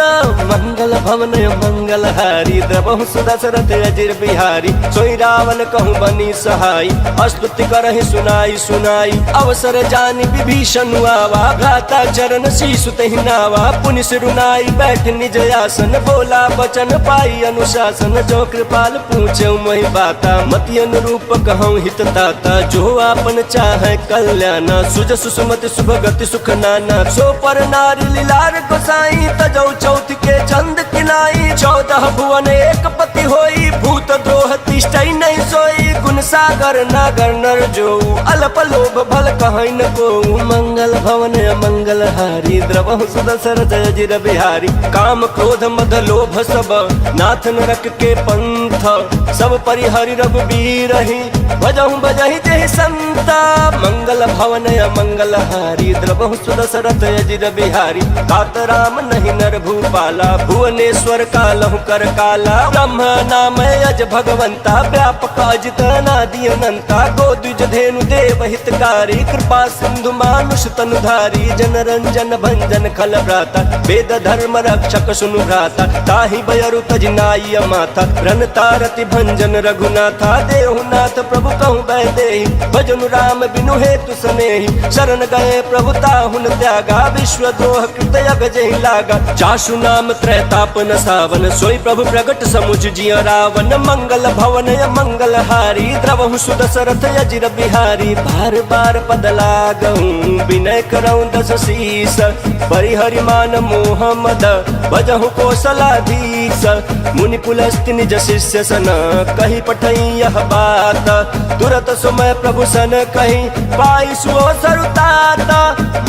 मंगल भवन मंगल हारी, द्रवहु द्रवहु सुदशरथ अजिर बिहारी। सोई रावण कहूँ बनी सहाय, स्तुति करहि सुनाई सुनाई। अवसर जानि विभीषण आवा, भ्राता चरण शीशु तहि नावा। पुनि सिरुनाई बैठ निज आसन, बोला वचन पाई अनुशासन। जो कृपाल पूछे मही बाता, मति अनुरूप कहूँ हित ताता। जो आपन चाहे कल्याणा, सुज सुसुमति सुभगति सुख नाना। सो पर नारी लीलार गोसाई, तजौ चौथ के चंद किनाई। 14 भुवन एक पति होई, भूत द्रोह तिष्ठई नहीं सोई। गुण सागर नागर नर जो, अल्प लोभ भल कहै न को। मंगल भवन मंगल हारी, द्रवहु सुदशरथ अजिर बिहारी। काम क्रोध मद लोभ सब, नाथ नरक के पंथ। सब परिहरि रघुबीर ही, भजहु बजहि जहि संता। मंगल भवन मंगल हारी, द्रवहु सुदशरथ अजिर बिहारी। तात राम नहीं नर भूपाला, भुवनेश्वर कालहु कर काला। ब्रह्म नाम अज भगवंता, व्यापक अजित अनादि अनंता। गोद्विज धेनु देव हितकारी, कृपा सिंधु मानुष तनुधारी। जन रंजन भंजन खल भ्राता, वेद धर्म रक्षक सुनु भ्राता। ताहि बयरु तजिनाई माथा, रन तारति भंजन रघुनाथा। देहुनाथ प्रभु कहूँ बैदेहि, भजनु राम बिनु हेतु सनेहि। शरण गए प्रभु ताहुन त्यागा, विश्व द्रोह कृत अगजहि लागा। जासु नाम त्रैताप न सावन, सोई प्रभु प्रगट समुझ जिय रावण। मंगल भवन मंगल हारी, द्रवहु सुदशरथ अजिर बिहारी। बार बार पद लागहूँ, विनय करऊँ दस शीस। परिहरि मान मोह मद, भजहु कौशलाधीश। मुनि पुलस्त्य निज शिष्य सन, कही पठई यह बात। तुरत समय प्रभु सन कही, पाई सुओ सरुतात।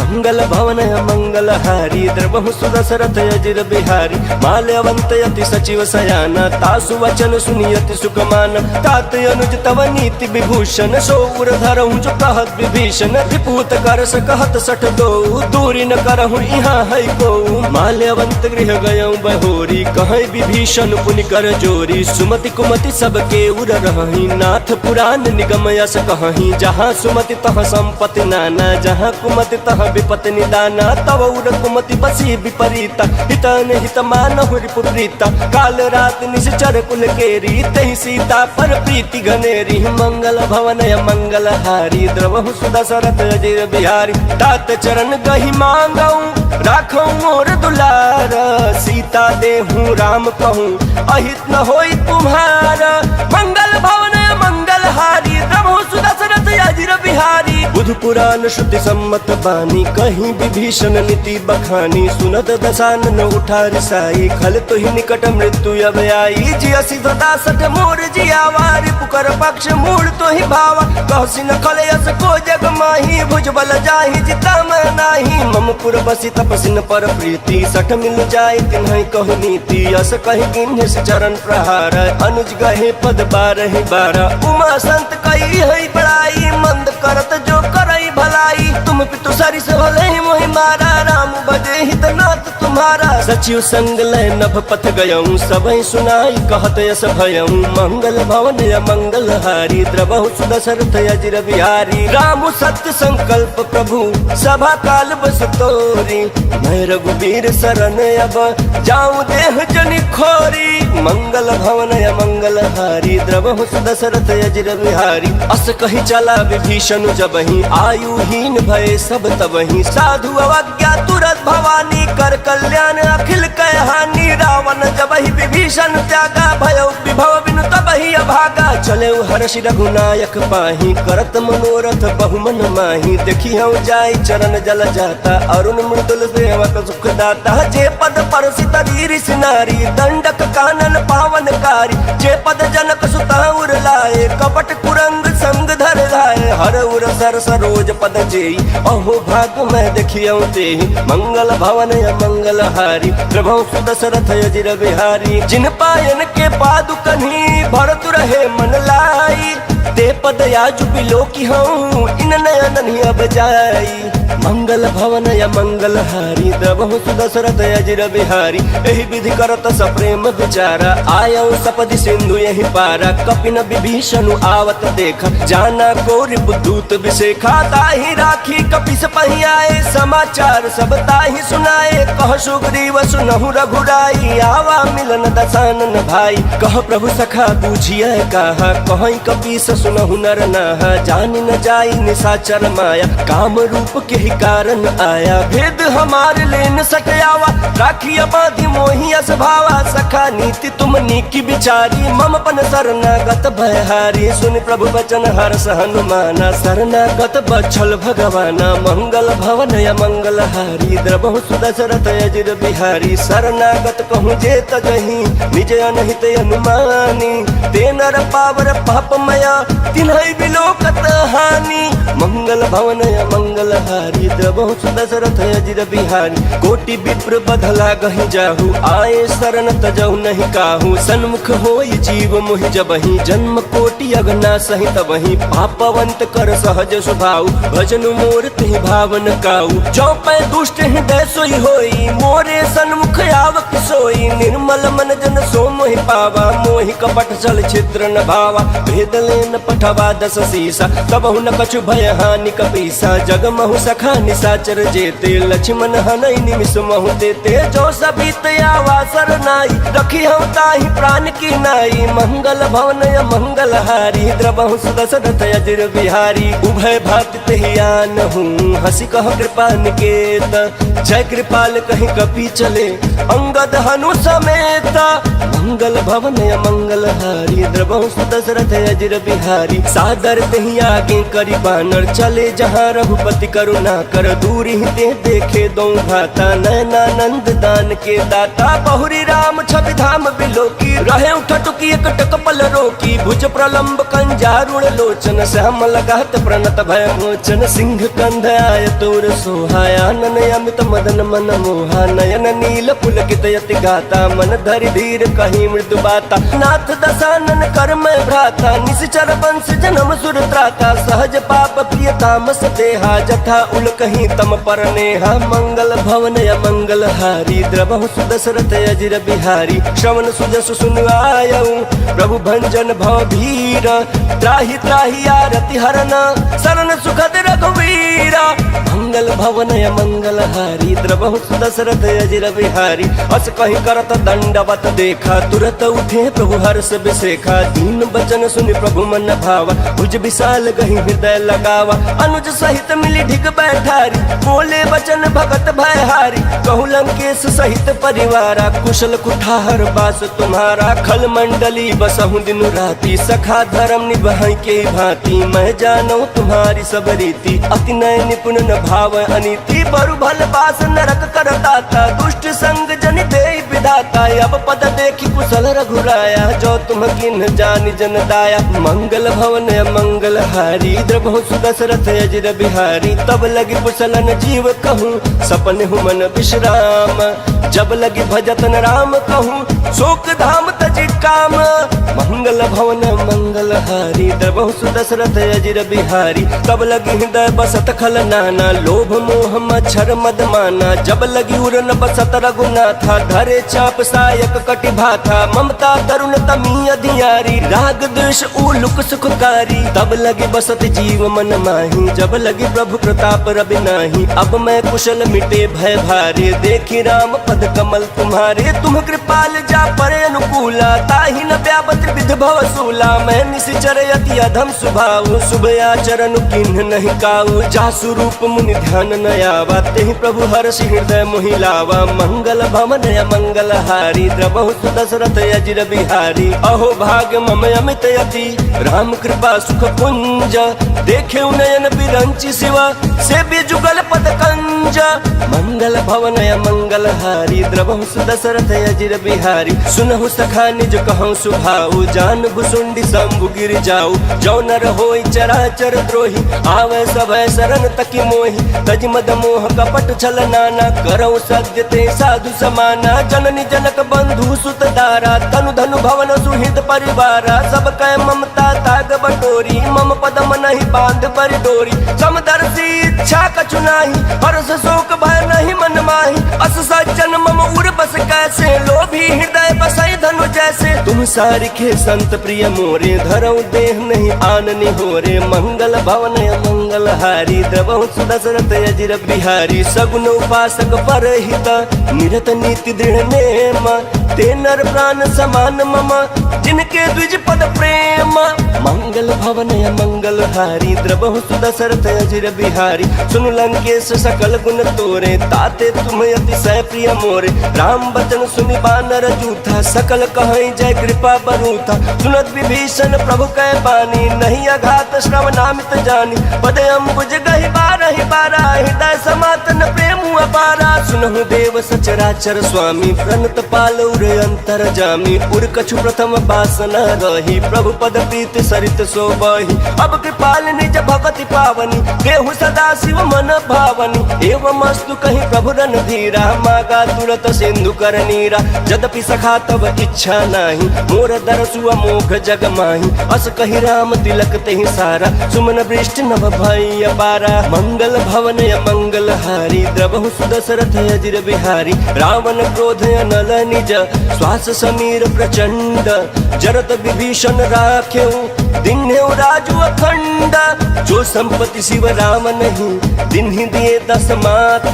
मंगल भवन मंगल हारी, द्रवहु सुदशरथ अजिर बिहारी। माल्यवंत यति सचिव सयाना, तासु वचन सुनियति सुखमान। तात अनुज तव नीति विभूषण, सो उर धरहु जो कहत विभीषण। विपूत करस कहत सठ दो, दूरी न करहु यहाँ है को। माल्यवंत गृह गयऊँ बहोरी, कहे विभीषण पुनि कर जोरी। सुमति कुमति सबके उर रही, नाथ पुराण निगम यस कहीं। जहाँ सुमति तहाँ संपत्ति नाना, जहाँ कुमति तहाँ विपत्ति निदाना। तव उर कुमति बसी विपरीता, हितन हित मानहु रिपुप्रीता। काल रात निश्चर कुल केरी, तहि सीता पर प्रीति घनेरी। मंगल भवन मंगल हारी, द्रवहु सुदशरथ अजिर बिहारी। तात चरण गहि मांगऊँ, राखऊँ मोर दुलार। सीता देहूँ राम कहूँ, अहित न होई तुम्हारा। मंगल भवन मंगल हारी, द्रवहु सुदशरथ अजिर बिहारी। बुध पुराण श्रुति सम्मत बानी, कहीं विभीषण नीति बखानी। सुनत दशानन उठा रिसाई, खल तो ही निकट मृत्यु अब आई। जियसि सदा सठ मोर जियावा, रिपुकर पक्ष मूड तो ही भावा। कहसि न खल यस को जग माही, भुज बल जाहि जिता मैं नाही। मम पुर बसी तपसिन पर प्रीति, सठ मिल जाय तिन्हि कहु नीति। यस कहि किन्हि चरण प्रहार, अनुज गहे पद 12 उमा संत कई है बड़ाई। मंद करत जो करई भलाई, तुम पितु सरिस भले ही मोहि मारा। राम बजे हित नाथ तुम्हारा, सचिव संग लय नभ पथ गयऊँ। सबहि सुनाई कहत यस भयऊँ, मंगल भवन मंगल हारी। द्रवहु सुदशरथ अजिर बिहारी। राम सत्य संकल्प प्रभु, सभा काल बस तोरी। मैं रघुबीर शरण अब, जाऊँ देह जनि खोरी। मंगल भवन मंगल हारी, द्रवहु सुदशरथ अजिर बिहारी। अस कही चला विभीषण जबहि, आयुहीन भय सब तबहि। साधु अवज्ञा तुरत भवानी, कर कल्याण अखिल कय हानि। रावण जबहि विभीषण त्यागा, भय विभव बिनु तबहि अभागा। चले हर्षि रघुनायक पाही, करत मनोरथ बहुमन माही। देखी हूँ जाय चरण जल जाता, अरुण मृदुल सेवक सुख दाता। जे पद परसित ऋषि नारी, दंडक कानन पावनकारी। जे पद जनक सुता उर लाए, कपट कुरंग संग धर लाए। हर उर सर सरोज पद जेई, अहो भाग मैं देखियौ तेहि। मंगल भवन मंगल हारी, प्रभु सुदशरथ अजिर बिहारी। जिन पायन के पादुकन्हि, भरतु रहे मन लाई। ते पद याजु बिलो की हूँ इन नयन अब जाई। मंगल भवन या मंगल हारी द्रवहु सुदशरथ अजिर बिहारी। एहि विधि करत सप्रेम विचारा आयौ सपदि सिंधु यही पारा। कपिन विभीषण आवत देखा जाना कोरि बुद्धूत विशेखा। ताहि राखी कपिस पहि आए समाचार सब ताहि सुनाए। कह सुग्रीव सुनहु रघुराई आवा मिलन दसानन भाई। कह प्रभु सखा बूझिए कहा कहीं कपीस सुनहु नर नाहा। जानि न जाई निशाचर माया काम रूप के ही कारण आया। भेद हमारे लेन सटयावा राखिया बाधी मोहि असभावा। सखा नीति तुम नीकी बिचारी मम पन शरणागत भयहारी। सुन प्रभु वचन हर्ष हनुमाना शरणागत बछल भगवाना। मंगल भवन या मंगल हारी द्रवहु सुदशरथ अजिर बिहारी। शरणागत कहूँ जे तजहि निज अनहित अनुमानी। ते नर पावर पापमया तिन्है बिलोकत हानि। मंगल भवन या मंगल हारी द्रवहु सुदशरथ अजिर बिहारी। कोटि विप्र बधला गहि जाहु आए शरण तजहु नहीं काहू। सन्मुख होई जीव मोहि जबहि जन्म कोटि अगना सहि तबहि। पापवंत कर सहज स्वभाव भजन मोर तिहि भावन काऊ। जो पै दुष्ट हृदय सोई होई मोरे सन्मुख आवक सोई। निर्मल मन जन सो मोहि पावा मोहि कपट छल छिद्र न भावा। भेद लेन पठवा दस सीसा तबहु न कछु भय हानि कपीसा। जगमहु सखा निशाचर जेते लक्ष्मण हनई निमिष महु देते। जो सबित आवा सरनाई रखी हम ताहि प्राण की नाई। मंगल भवन या मंगल हारी द्रवहु सुदशरथ अजिर बिहारी। उभय भात तेहि आन हूँ हसी कह कृपा निकेत। जय कृपाल कहीं कपि चले अंगद हनु समेत। मंगल भवन या मंगल हारी द्रवहु सुदशरथ अजिर बिहारी। सादर तेहि आगे करी बानर चले जहाँ रघुपति करुणा कर। दूरी ते देखे दो भ्राता नयनानंद दान के दाता। बहुरी राम छवि धाम बिलोकी रहे उठटुकी एक टकपल रोकी। भुज प्रलंब कंजारुण लोचन श्याम लगात प्रणत भय मोचन। सिंह कंध आय तोर सोहाया नन अमित मदन मन मोहा। नयन नील पुलकित यति गाता मन धरि धीर कहीं मृदु बाता। नाथ दसानन कर मैं भ्राता निश्चर वंश जन्म सुर त्राता। सहज पाप प्रिय तामस देहा जथा उल कहीं तम पर नेहा। मंगल भवन या मंगल हारी द्रवहु सुदशरथ अजिर बिहारी। श्रवण सुजस सुन आयऊ प्रभु भंजन भव भीर। त्राहि त्राहि आरति हरना शरण सुखद रघुवीरा। मंगल भवन या मंगल हारी द्रवहु सुदशरथ अजिर बिहारी। अस कहीं करत दंडवत देखा तुरत उठे प्रभु हर्ष बिसेखा। दीन बचन सुनि प्रभु मन भावा भुज विशाल गहि हृदय लगावा। अनुज सहित मिली ढिग बैठारी बोले वचन भगत भयहारी। कहु लंकेश सहित परिवारा कुशल कुठार बास तुम्हारा। खल मंडली बसहु दिन राति सखा धर्म निभाई के भांति। मैं जानू तुम्हारी सब रीति अति नय निपुण न भाव अनीति। बरु भल बास नरक करताता दुष्ट संग जन दे विधाता। अब पद देखी कुशल रघुराया जो तुम किन जानि जन दाया। मंगल भवन मंगल हारी द्रवहु सुदशरथ अजिर बिहारी। तब लगी कुशलन जीव कहूँ सपन हूँ मन विश्राम। जब लगी भजतन राम कहूँ शोक धाम तजि काम। मंगल भवन मंगल हारी द्रवहु सुदशरथ अजिर बिहारी। तब लगी हृदय बसत खल नाना लोभ मोह मच्छर मद माना। जब लगी उड़न बसत रघुनाथा धरे चाप सायक कटि भाथा। ममता तरुण तमी अधियारी राग द्वेष उलुक सुखकारी। तब लगी बसत जीव मन माही जब लगी प्रभु प्रताप रवि नाही। अब मैं कुशल मिटे भय भारे देखी राम पद कमल तुम्हारे। तुम कृपाल जा परे अनुकूला ताहि न व्यापत विध भव सूला। मैं निश्चर यति अधम स्वभाव शुभ आचरण किन्ह नहीं काऊ। जा स्वरूप मुनि ध्यान न आवा तेहि प्रभु हर्षि हृदय मोहि लावा। मंगल भवन या मंगल हारी द्रवहु सुदशरथ अजिर बिहारी। अहो भाग्य मम अमित यति राम कृपा सुख पुंज। देखे नयन बिरंचि शिवा सेव्य जुगल पद कंज। मंगल भवन या मंगल हारी द्रवहु सुदशरथ अजिर बिहारी। सुनहु सखा निज कहूँ सुभाऊ, जान भुसुंडी शंभु गिर जाऊ। जौ नर होई चराचर द्रोही, आवे सब शरण तकी मोही। तज मद मोह कपट छल नाना, करऊ सत्य ते साधु समाना। जननी जनक बंधु सुत दारा, तनु धनु भवन सुहृद परिवारा। सब कै ममता ताग बटोरी, मम पदम नहीं बांध पर डोरी। समदर्शी इच्छा कछु नाही, हर्ष शोक भय नहीं मन माही। अस सज्जन मम उर बस कैसे, लोभी हृदय बसई धनु जैसे। तुम सारिखे संत प्रिय मोरे, धरऊ देह नहीं आननि होरे। मंगल भवन मंगल हारी, द्रवहु सुदशरथ अजिर बिहारी। सगुन उपासक परहित, निरत नीति दृढ़ नेम। ते नर प्राण समान मम, जिनके द्विज पद प्रेम। मंगल भवन मंगल हारी, द्रवहु सुदशरथ अजिर बिहारी। सुन लंकेश सकल गुण तोरे, ताते तुम अतिशय प्रिय मोरे। राम बचन सुनि बानर जूथा, सकल कहै जय कृपा बरूथा। सुनत विभीषण प्रभु कै बानी, नहीं अघात श्रवणामित जानी। पद अम्बुज गहि बारहि बारा, हृदय समातन प्रेम अपारा। सुनहु देव सचराचर स्वामी, प्रणत पाल उर अंतर जामी। उर कछु प्रथम वासना रही, प्रभु पद प्रीति सरित सोबहि। अब कृपाल निज भगति पावनी, देहु सदा शिव मन भावनी। एवं अस्तु कहीं प्रभु रणधीरा, मागा तुरत सिंधु कर नीरा। यद्यपि सखा तब इच्छा नाही, मोर दरसु अमोघ जग माही। अस कहि राम तिलक तेहि सारा, सुमन वृष्टि नभ भई अपारा। मंगल भवन मंगल हारी, द्रवहु सुदशरथ अजिर बिहारी। रावण क्रोध अनल निज, श्वास समीर प्रचंड। जरत विभीषण राखेऊ, दिन्हेउ राजु अखंड। जो संपत्ति शिव राम नहीं, दिन्हि दिए दस माथ।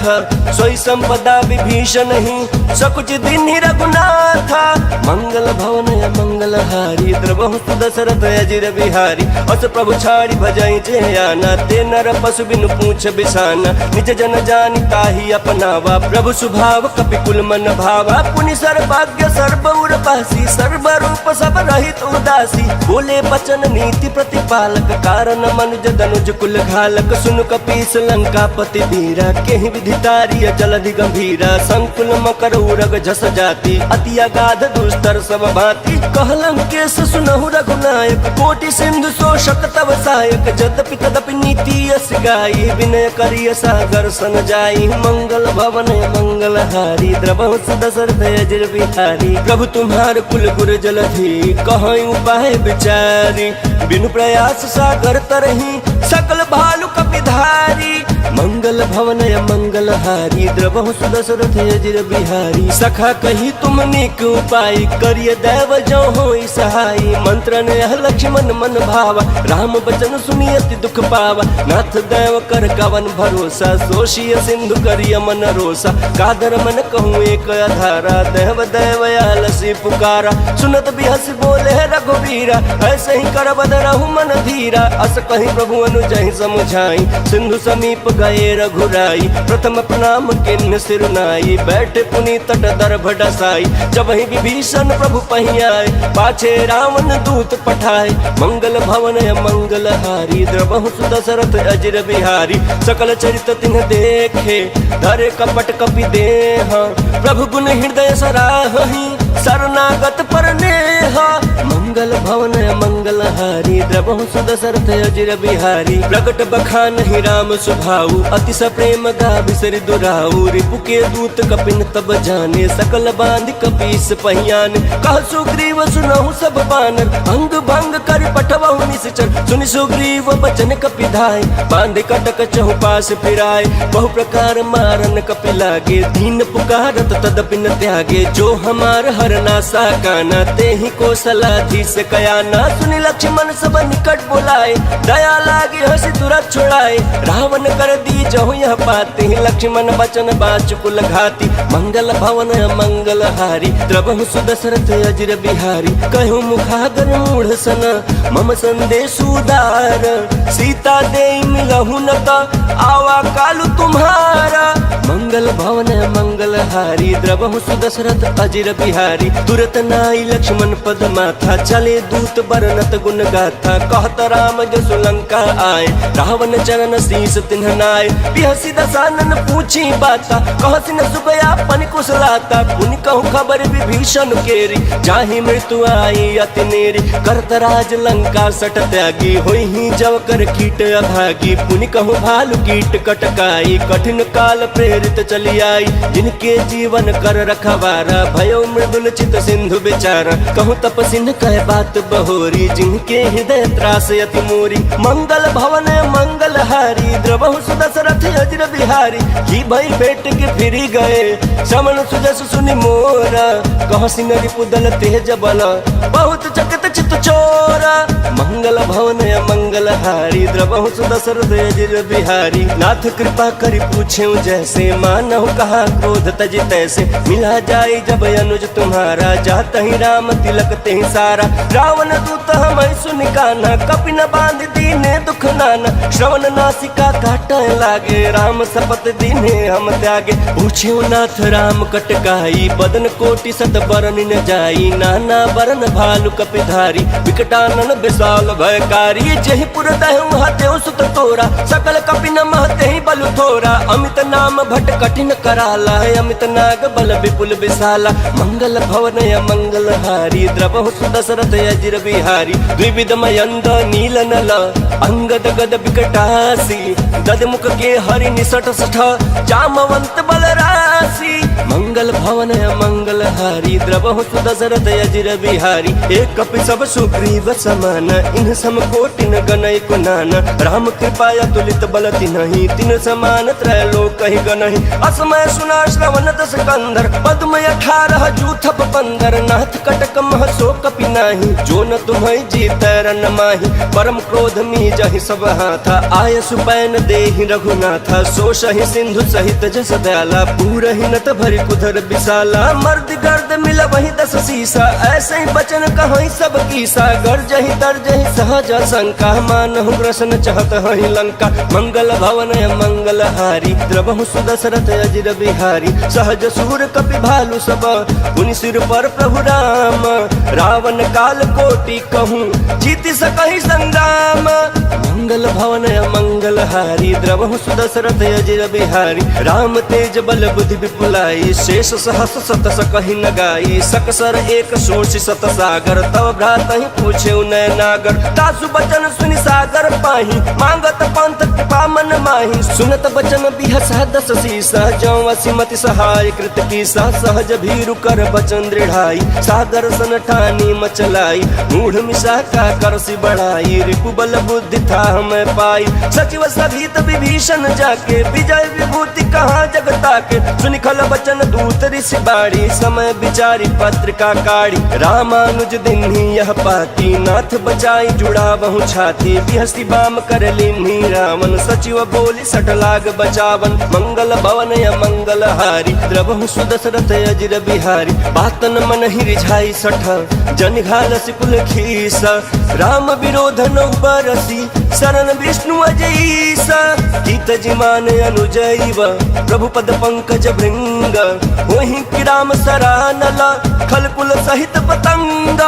सोई संपदा विभीषण नहीं, सकुच दिन्हि रघुनाथ। मंगल भवन मंगल हारी, द्रवहु सुदशरथ अजिर बिहारी। अस प्रभु छाड़ी भजई जे आना, ते नर पशु बिनु पूछ बिसाना। निज जन जानि ताहि अपनावा, प्रभु स्वभाव कपिकुल मन भावा। पुनि सर्वज्ञ सर्व उर पासी, सर्व रूप सब रहित उदासी। बोले बचन नीति प्रतिपालक, कारण मनुज धनुज कुल घालक। सुन कपीस लंकापति धीरा, केहि विधितारिय जलधि गंभीरा। संकुल मकर उरग झस जाति, अति अगाध दुस्तर सब भांति। कहलं केस सुनहु रघुनायक, कोटि सिंधु शोषक तव सहायक। जद्यपि तदपि नीति यस गाई, विनय करिय सागर सन जाई। मंगल भवन मंगल हारी, द्रवहु सुदशरथ अजिर बिहारी। प्रभु तुम्हार कुल गुर जलधि, कहै उपाय विचारी। बिनु प्रयास सागर तरही, सकल भालु कपिधारी। मंगल भवन मंगल हारी, द्रवहु सुदशरथ अजिर बिहारी। सखा कही तुम नेक उपाय, करिय दैव जो होई सहाई। मंत्र ने लक्ष्मण मन भावा, राम बचन सुनि अति दुख पावा। नाथ दैव कर कवन भरोसा, सोषिय सिंधु करिय मन रोसा। कादर मन कहूँ एक आधारा, देव दैव आलसी पुकारा। सुनत बिहस बोले रघुवीरा, ऐसे ही कर बद रहु मन धीरा। अस कहीं प्रभु अनुजहि समझाई, सिंधु समीप गए रघुराई। प्रथम प्रणाम किन्न सिर नाई, बैठे पुनि तट दर्भ डसाई। जब ही विभीषण प्रभु पहियाए, पाछे रावण दूत पठाए। मंगल भवन मंगल हारी, द्रवहु सुदशरथ अजिर बिहारी। सकल चरित तिन्ह देखे, धरे कपट कपि देह। प्रभु गुण हृदय सराहहि, शरणागत पर नेह। मंगल भवन मंगल हारी, द्रवहु सुदशरथ अजिर बिहारी। प्रकट बखान ही राम सुभाऊ, अतिश प्रेम गा बिसरि दुराऊ। रिपु के दूत कपिन तब जाने, सकल बांध कपीस पहियान। कह सुग्रीव सुनहु सब बानर, अंग भंग कर पठवहु निश्चर। सुनि सुग्रीव बचन कपिधाय, बांध कटक चहुपास फिराय। बहु प्रकार मारन कपि लागे, दीन पुकारत तदपि न त्यागे। जो हमार हरना साकाना, ते ही कौशलाधीश कयाना। सुनि लक्ष्मण सब निकट बुलाए, दया लागे हंसी तुरंत छुड़ाए। रावण कर दी जहु यह पाते, लक्ष्मण बचन बाचुकुल घाती। मंगल भवन मंगल हारी, द्रवहु सुदशरथ अजिर बिहारी। कहु मुखागर मूढ़ सन, मम संदेश उदार। सीता दे मिलहु न त, आवा कालु तुम्हारा। मंगल भवन मंगल हारी, द्रवहु सुदशरथ अजिर बिहारी। बिहारी। तुरत नाई लक्ष्मण पद माथा, चले दूत बरनत गुण गाथा। कहत राम जसु लंका आए, रावण चरण शीस तिन्ह नाय। बिहसी दसानन पूछी बाता, कहसी न सुखया पन कुशलाता। पुनि कहूँ खबर विभीषण केरी, जाहि मृत्यु आई अति नेरी। करत राज लंका सट त्यागी, होई ही जव कर कीट अभागी। पुनि कहूँ भालु कीट कटकाई, कठिन काल प्रेरित चली आई। जिनके जीवन कर रखवारा, भयो मृदुल चित सिंधु बेचारा। कहूँ तपसिन कह बात बहोरी, जिनके हृदय त्रास अति मोरी। मंगल भवन मंगल हारी, द्रवहु सुदशरथ अजिर बिहारी। की भई भेंट के फिरी गए, श्रवण सुजस सुनि मोरा। कहसी नरि पुदल तेज बल, बहुत चकित चित चोरा। मंगल भवन मंगल हारी, द्रवहु सुदशरथ अजिर बिहारी। नाथ कृपा करि पूछेउ जैसे, मानहु कहा क्रोध तज तैसे। मिला जाई जब अनुज तुम्हारा, जात ही राम तिलक तेहि सारा। रावण दूत हमै सुनि कान्हा, कपि न बांध दीने दुख नाना। श्रवण नासिका काटय लागे, राम शपथ दीने हम त्यागे। पूछेउ नाथ राम कटकाई, बदन कोटि सत बरन न जाई। नाना बरन भालु कपिधारी, विकटानन विशाल भयकारी। जेहि पुर दहु हतेउ सुत तोरा, सकल कपि न महतेहि बलु थोरा। अमित नाम भट कठिन कराला, अमित नाग बल विपुल विशाला। मंगल भवन मंगल हारी, द्रवहु सुदशरथ अजिर बिहारी। द्विविध मयंद नील नल, अंगद गद विकटासी। दद मुख के हरि निसट सठ, जामवंत बल राशि। मंगल भवन मंगल हारी, द्रवहु सुदशरथ अजिर बिहारी। एक कपि सब सुग्रीव समान, इन सम कोटि न गनय कुनाना। राम कृपा अतुलित बल तिन्हि, तिन समान त्रैलोक ही गनहि। असमय सुना श्रवण दस कंधर, पद्म 18 जूथप 15। नाथ कटक मह सो कपि नाही, जो न तुम्हें जीतै रन माही। परम क्रोध मी जहि सब हाथा, आय सुपैन देहि रघुनाथा। सो सहि सिंधु सहित जस दयाला, पूरहि नत भरि कुधर विशाला। मर्द गर्द मिल वही 10 सीसा, ऐसे ही बचन कहीं सब कीसा। गर्जहि तर्जहि सहज शंका, मानहु ग्रसन चहत हहि लंका। मंगल भवन मंगल हारी, द्रवहु सुदशरथ अजिर बिहारी। सहज सूर कपि भालु सब, पुनि सिर पर प्रभु राम। रावण काल कोटि कहूँ, जीति सकहि संग्राम। मंगल भवन मंगल हारी, द्रवहु सुदशरथ अजिर बिहारी। राम तेज बल बुद्धि विपुलाई, शेष सहस सत सकहि न गाई। सकसर एक सोच सत सागर, तव भ्रातहि पूछेउ नय नागर। तासु बचन सुनि सागर पाही, मांगत पंथ कृपा मन माही। सुनत बचन बिहसा 10 सीसा, जौ असिमति सहाय कृत कीसा। सहज भीरु कर बचन दृढ़ाई, सागर सन ठानी मचलाई। मूढ़ मिशा का करसी बढ़ाई, रिपु बल बुद्धि था हमें पाई। सचिव सहित विभीषण जाके, विजय विभूति कहाँ जगता के। सुनि खल बचन दूत ऋषि बाड़ी, समय विचारी पत्रिका काढ़ी। रामानुज दिन्हि यह पाती, नाथ बचाई जुड़ावहु छाती। बिहसी बाम कर लीन्हि रावण, सचिव बोली सट लाग बचावन। मंगल भवन मंगल हारी, द्रवहु सुदशरथ अजिर बिहारी। बातन मन ही रिझाई सठ, जन घाल सिकुल खीसा। राम विरोध नौ बरसी, शरण विष्णु अजईसा। गीत जिमान अनुजैव, प्रभु पद पंकज भृंग। वहीं कि राम सरानला, खलकुल सहित पतंग।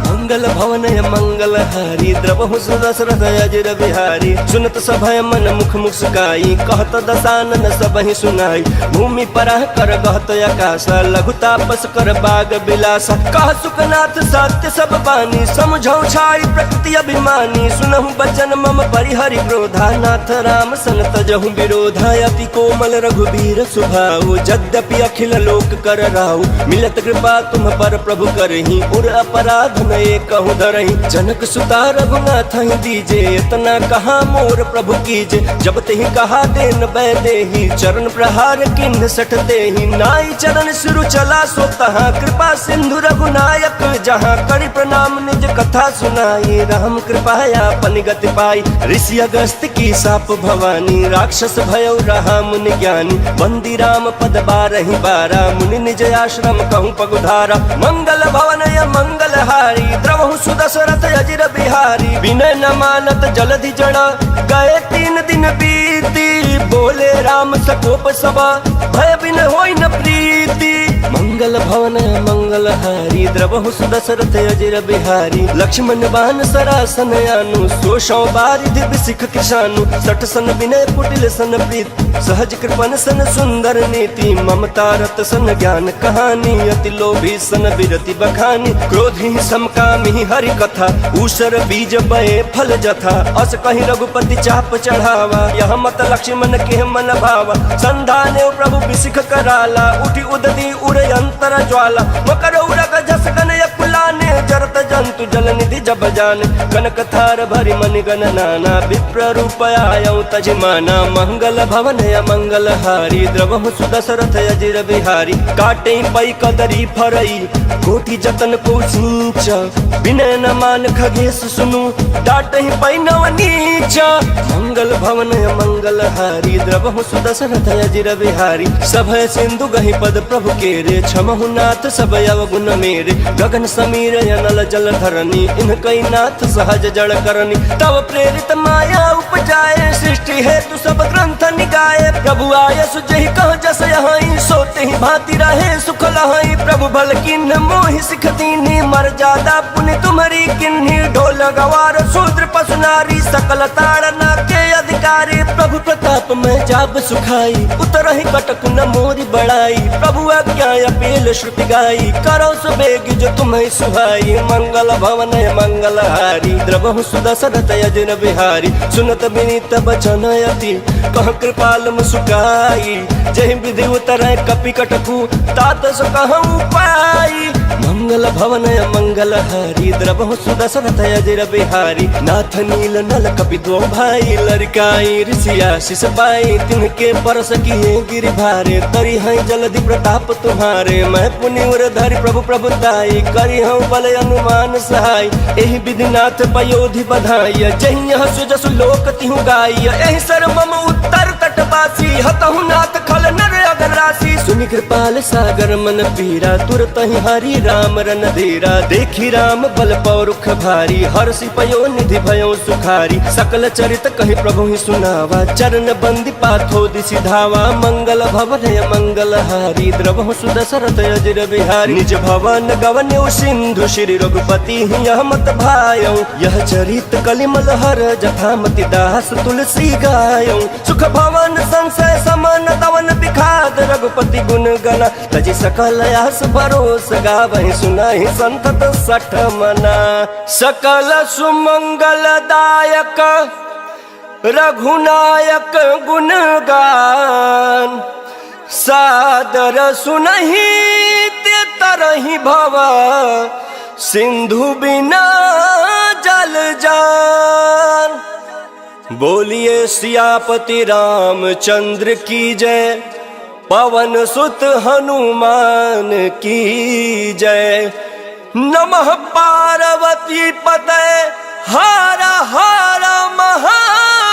मंगल भवन मंगल हारी, द्रवहु सुदशरथ अजिर बिहारी। सुनत सभय मन मुख मुस्काई, कहत दसानन सबहि सुनाई। भूमि परह कर गहत आकाशा, लघु तापस कर बाग बिलासा। कह सुखनाथ सत्य सब बानी, समझौ छाई प्रकृति अभिमानी। सुनहु बचन मम परिहरि क्रोधा, नाथ राम सन तजहु विरोधा। अति कोमल रघुबीर सुभाऊ, यद्यपि अखिल लोक कर राऊ। मिलत कृपा तुम पर प्रभु करहि, उर अपराध नए कहूँ धरहि। जनक सुता रघुनाथ ही दीजे, इतना कहा मोर प्रभु कीजे। जब तेहि कहा देन बै देहि, चरण प्रहार किन्ह सठ देहि। नाई चरण सिरु चला सो तहाँ, कृपा सिंधु रघुनायक जहाँ। करि प्रणाम निज कथा सुनाई, राम कृपाया पन गति पाई। ऋषि अगस्त की साप भवानी, राक्षस भयो रहा मुनि ज्ञानी। बंदी राम पद 12 मुनि निज आश्रम कहूँ पगुधारा। मंगल भवन मंगल हारी, द्रवहु सुदशरथ अजिर बिहारी। विनय न मानत जलधि जड़ा, गए 3 दिन बीती। बोले राम सकोप सभा, भय बिन होई न प्रीति। मंगल भवन मंगल हारी, द्रवहु सुदशरथ अजिर बिहारी। लक्ष्मण बान सरासन आनु, सोशौ बारिधि बिसिख किसानु। सठ सन विनय कुटिल सन प्रीत, सहज कृपन सन सुंदर नीति। ममता रत सन ज्ञान कहानी, अति लोभी सन बिरति बखानी। क्रोधी समकामी हरि कथा, ऊसर बीज बये फल जथा। अस कहीं रघुपति चाप चढ़ावा, यह मत लक्ष्मण के मन भावा। संधाने प्रभु बिसिख कराला, उठी उदती उड़े अंतर ज्वाला। मकर उरग जस गन यकुलाने, जरत जंतु जल निधि जब जाने। कनक थार भरि मनि गण नाना, विप्र रूप आयौ तजिमाना। मंगल भवन मंगल हारी, द्रवहु सुदशरथ अजिर बिहारी। काटे पै कदरी फरई, कोटि जतन को सींच। विनय न मान खगेश सुनु, डाटहि पै नव नीच। मंगल भवन मंगल हारी, द्रवहु सुदशरथ अजिर बिहारी। सभय सिंधु गहि पद प्रभु केरे, क्षमहु नाथ सब अवगुण मेरे। गगन समीर अनल जल धरनी, इनकई नाथ सहज जड़ करनी। तव प्रेरित माया उपजाए, सृष्टि हेतु सब ग्रंथ निगाए। प्रभु आय सुजहि कह जस यहीं, सोते ही भांति रहे सुख लहई। प्रभु भल किन्ह मोहि सिख दीनी, मर्यादा पुनि तुम्हारी किन्ही। ढोल गवार शूद्र पशु नारी, सकल ताड़ना के अधिकारी। प्रभु प्रताप में जाब सुखाई, उतरहि कटक न मोरी बड़ाई। प्रभु आज्ञा अपील श्रुति गाई, करो सुबेग जो तुम्हें सुहाई। मंगल भवन मंगल हारी, द्रवहु सुदशरथ अजिर बिहारी। सुनत विनीत बचन अति, कह कृपाल मुस्काई। जहि विधि उतरै कपि कटकु, तात सो कहूँ पाई। मंगल भवन मंगल हारी, द्रवहु सुदशरथ अजिर बिहारी। नाथ नील नल कपि दो भाई, लड़काई ऋषिया शिष पाई। तिनके परस किए गिरि भारे, तरी हैं जलधि प्रताप तुम्हारे। मैं पुनि उर धरि प्रभु प्रभुताई, करी हूँ बल अनुमान सहाय। एहि विधि नाथ पयोधि बधाई, जहि यह सुजसु लोक तिहु गाई। एहि सर मम उत्तर तटवासी, हतहु नाथ खल नर अगर राशि। सुनि कृपाल सागर मन पीरा, तुरत ही हरि राम रन धीरा। देखी राम बल पौरुख भारी, हर्षि पयो निधि भयो सुखारी। सकल चरित कहि प्रभु ही सुनावा, चरण बंदी पाथो दिसि धावा। मंगल भवन मंगल हारी, द्रवहु सुदशरथ अजिर बिहारी। निज भवन गवन्यो सिंधु, श्री रघुपति यह मत भायौ। यह चरित कलिमल हर, जटामति दास तुलसी गायौ। सुख भवन संशय समान, दवन बिखाद रघुपति गुण गना। तजि सकल आस भरोस, गावहि सुनाहि संतत सठ मना। सकल सुमंगलदायक रघुनायक गुण गान। सादर सुनहि ते तरहि भव, सिंधु बिना जल जान। बोलिए सियापति रामचंद्र की जय, पवन सुत हनुमान की जय। नमः पार्वती पतये हर हर महादेव।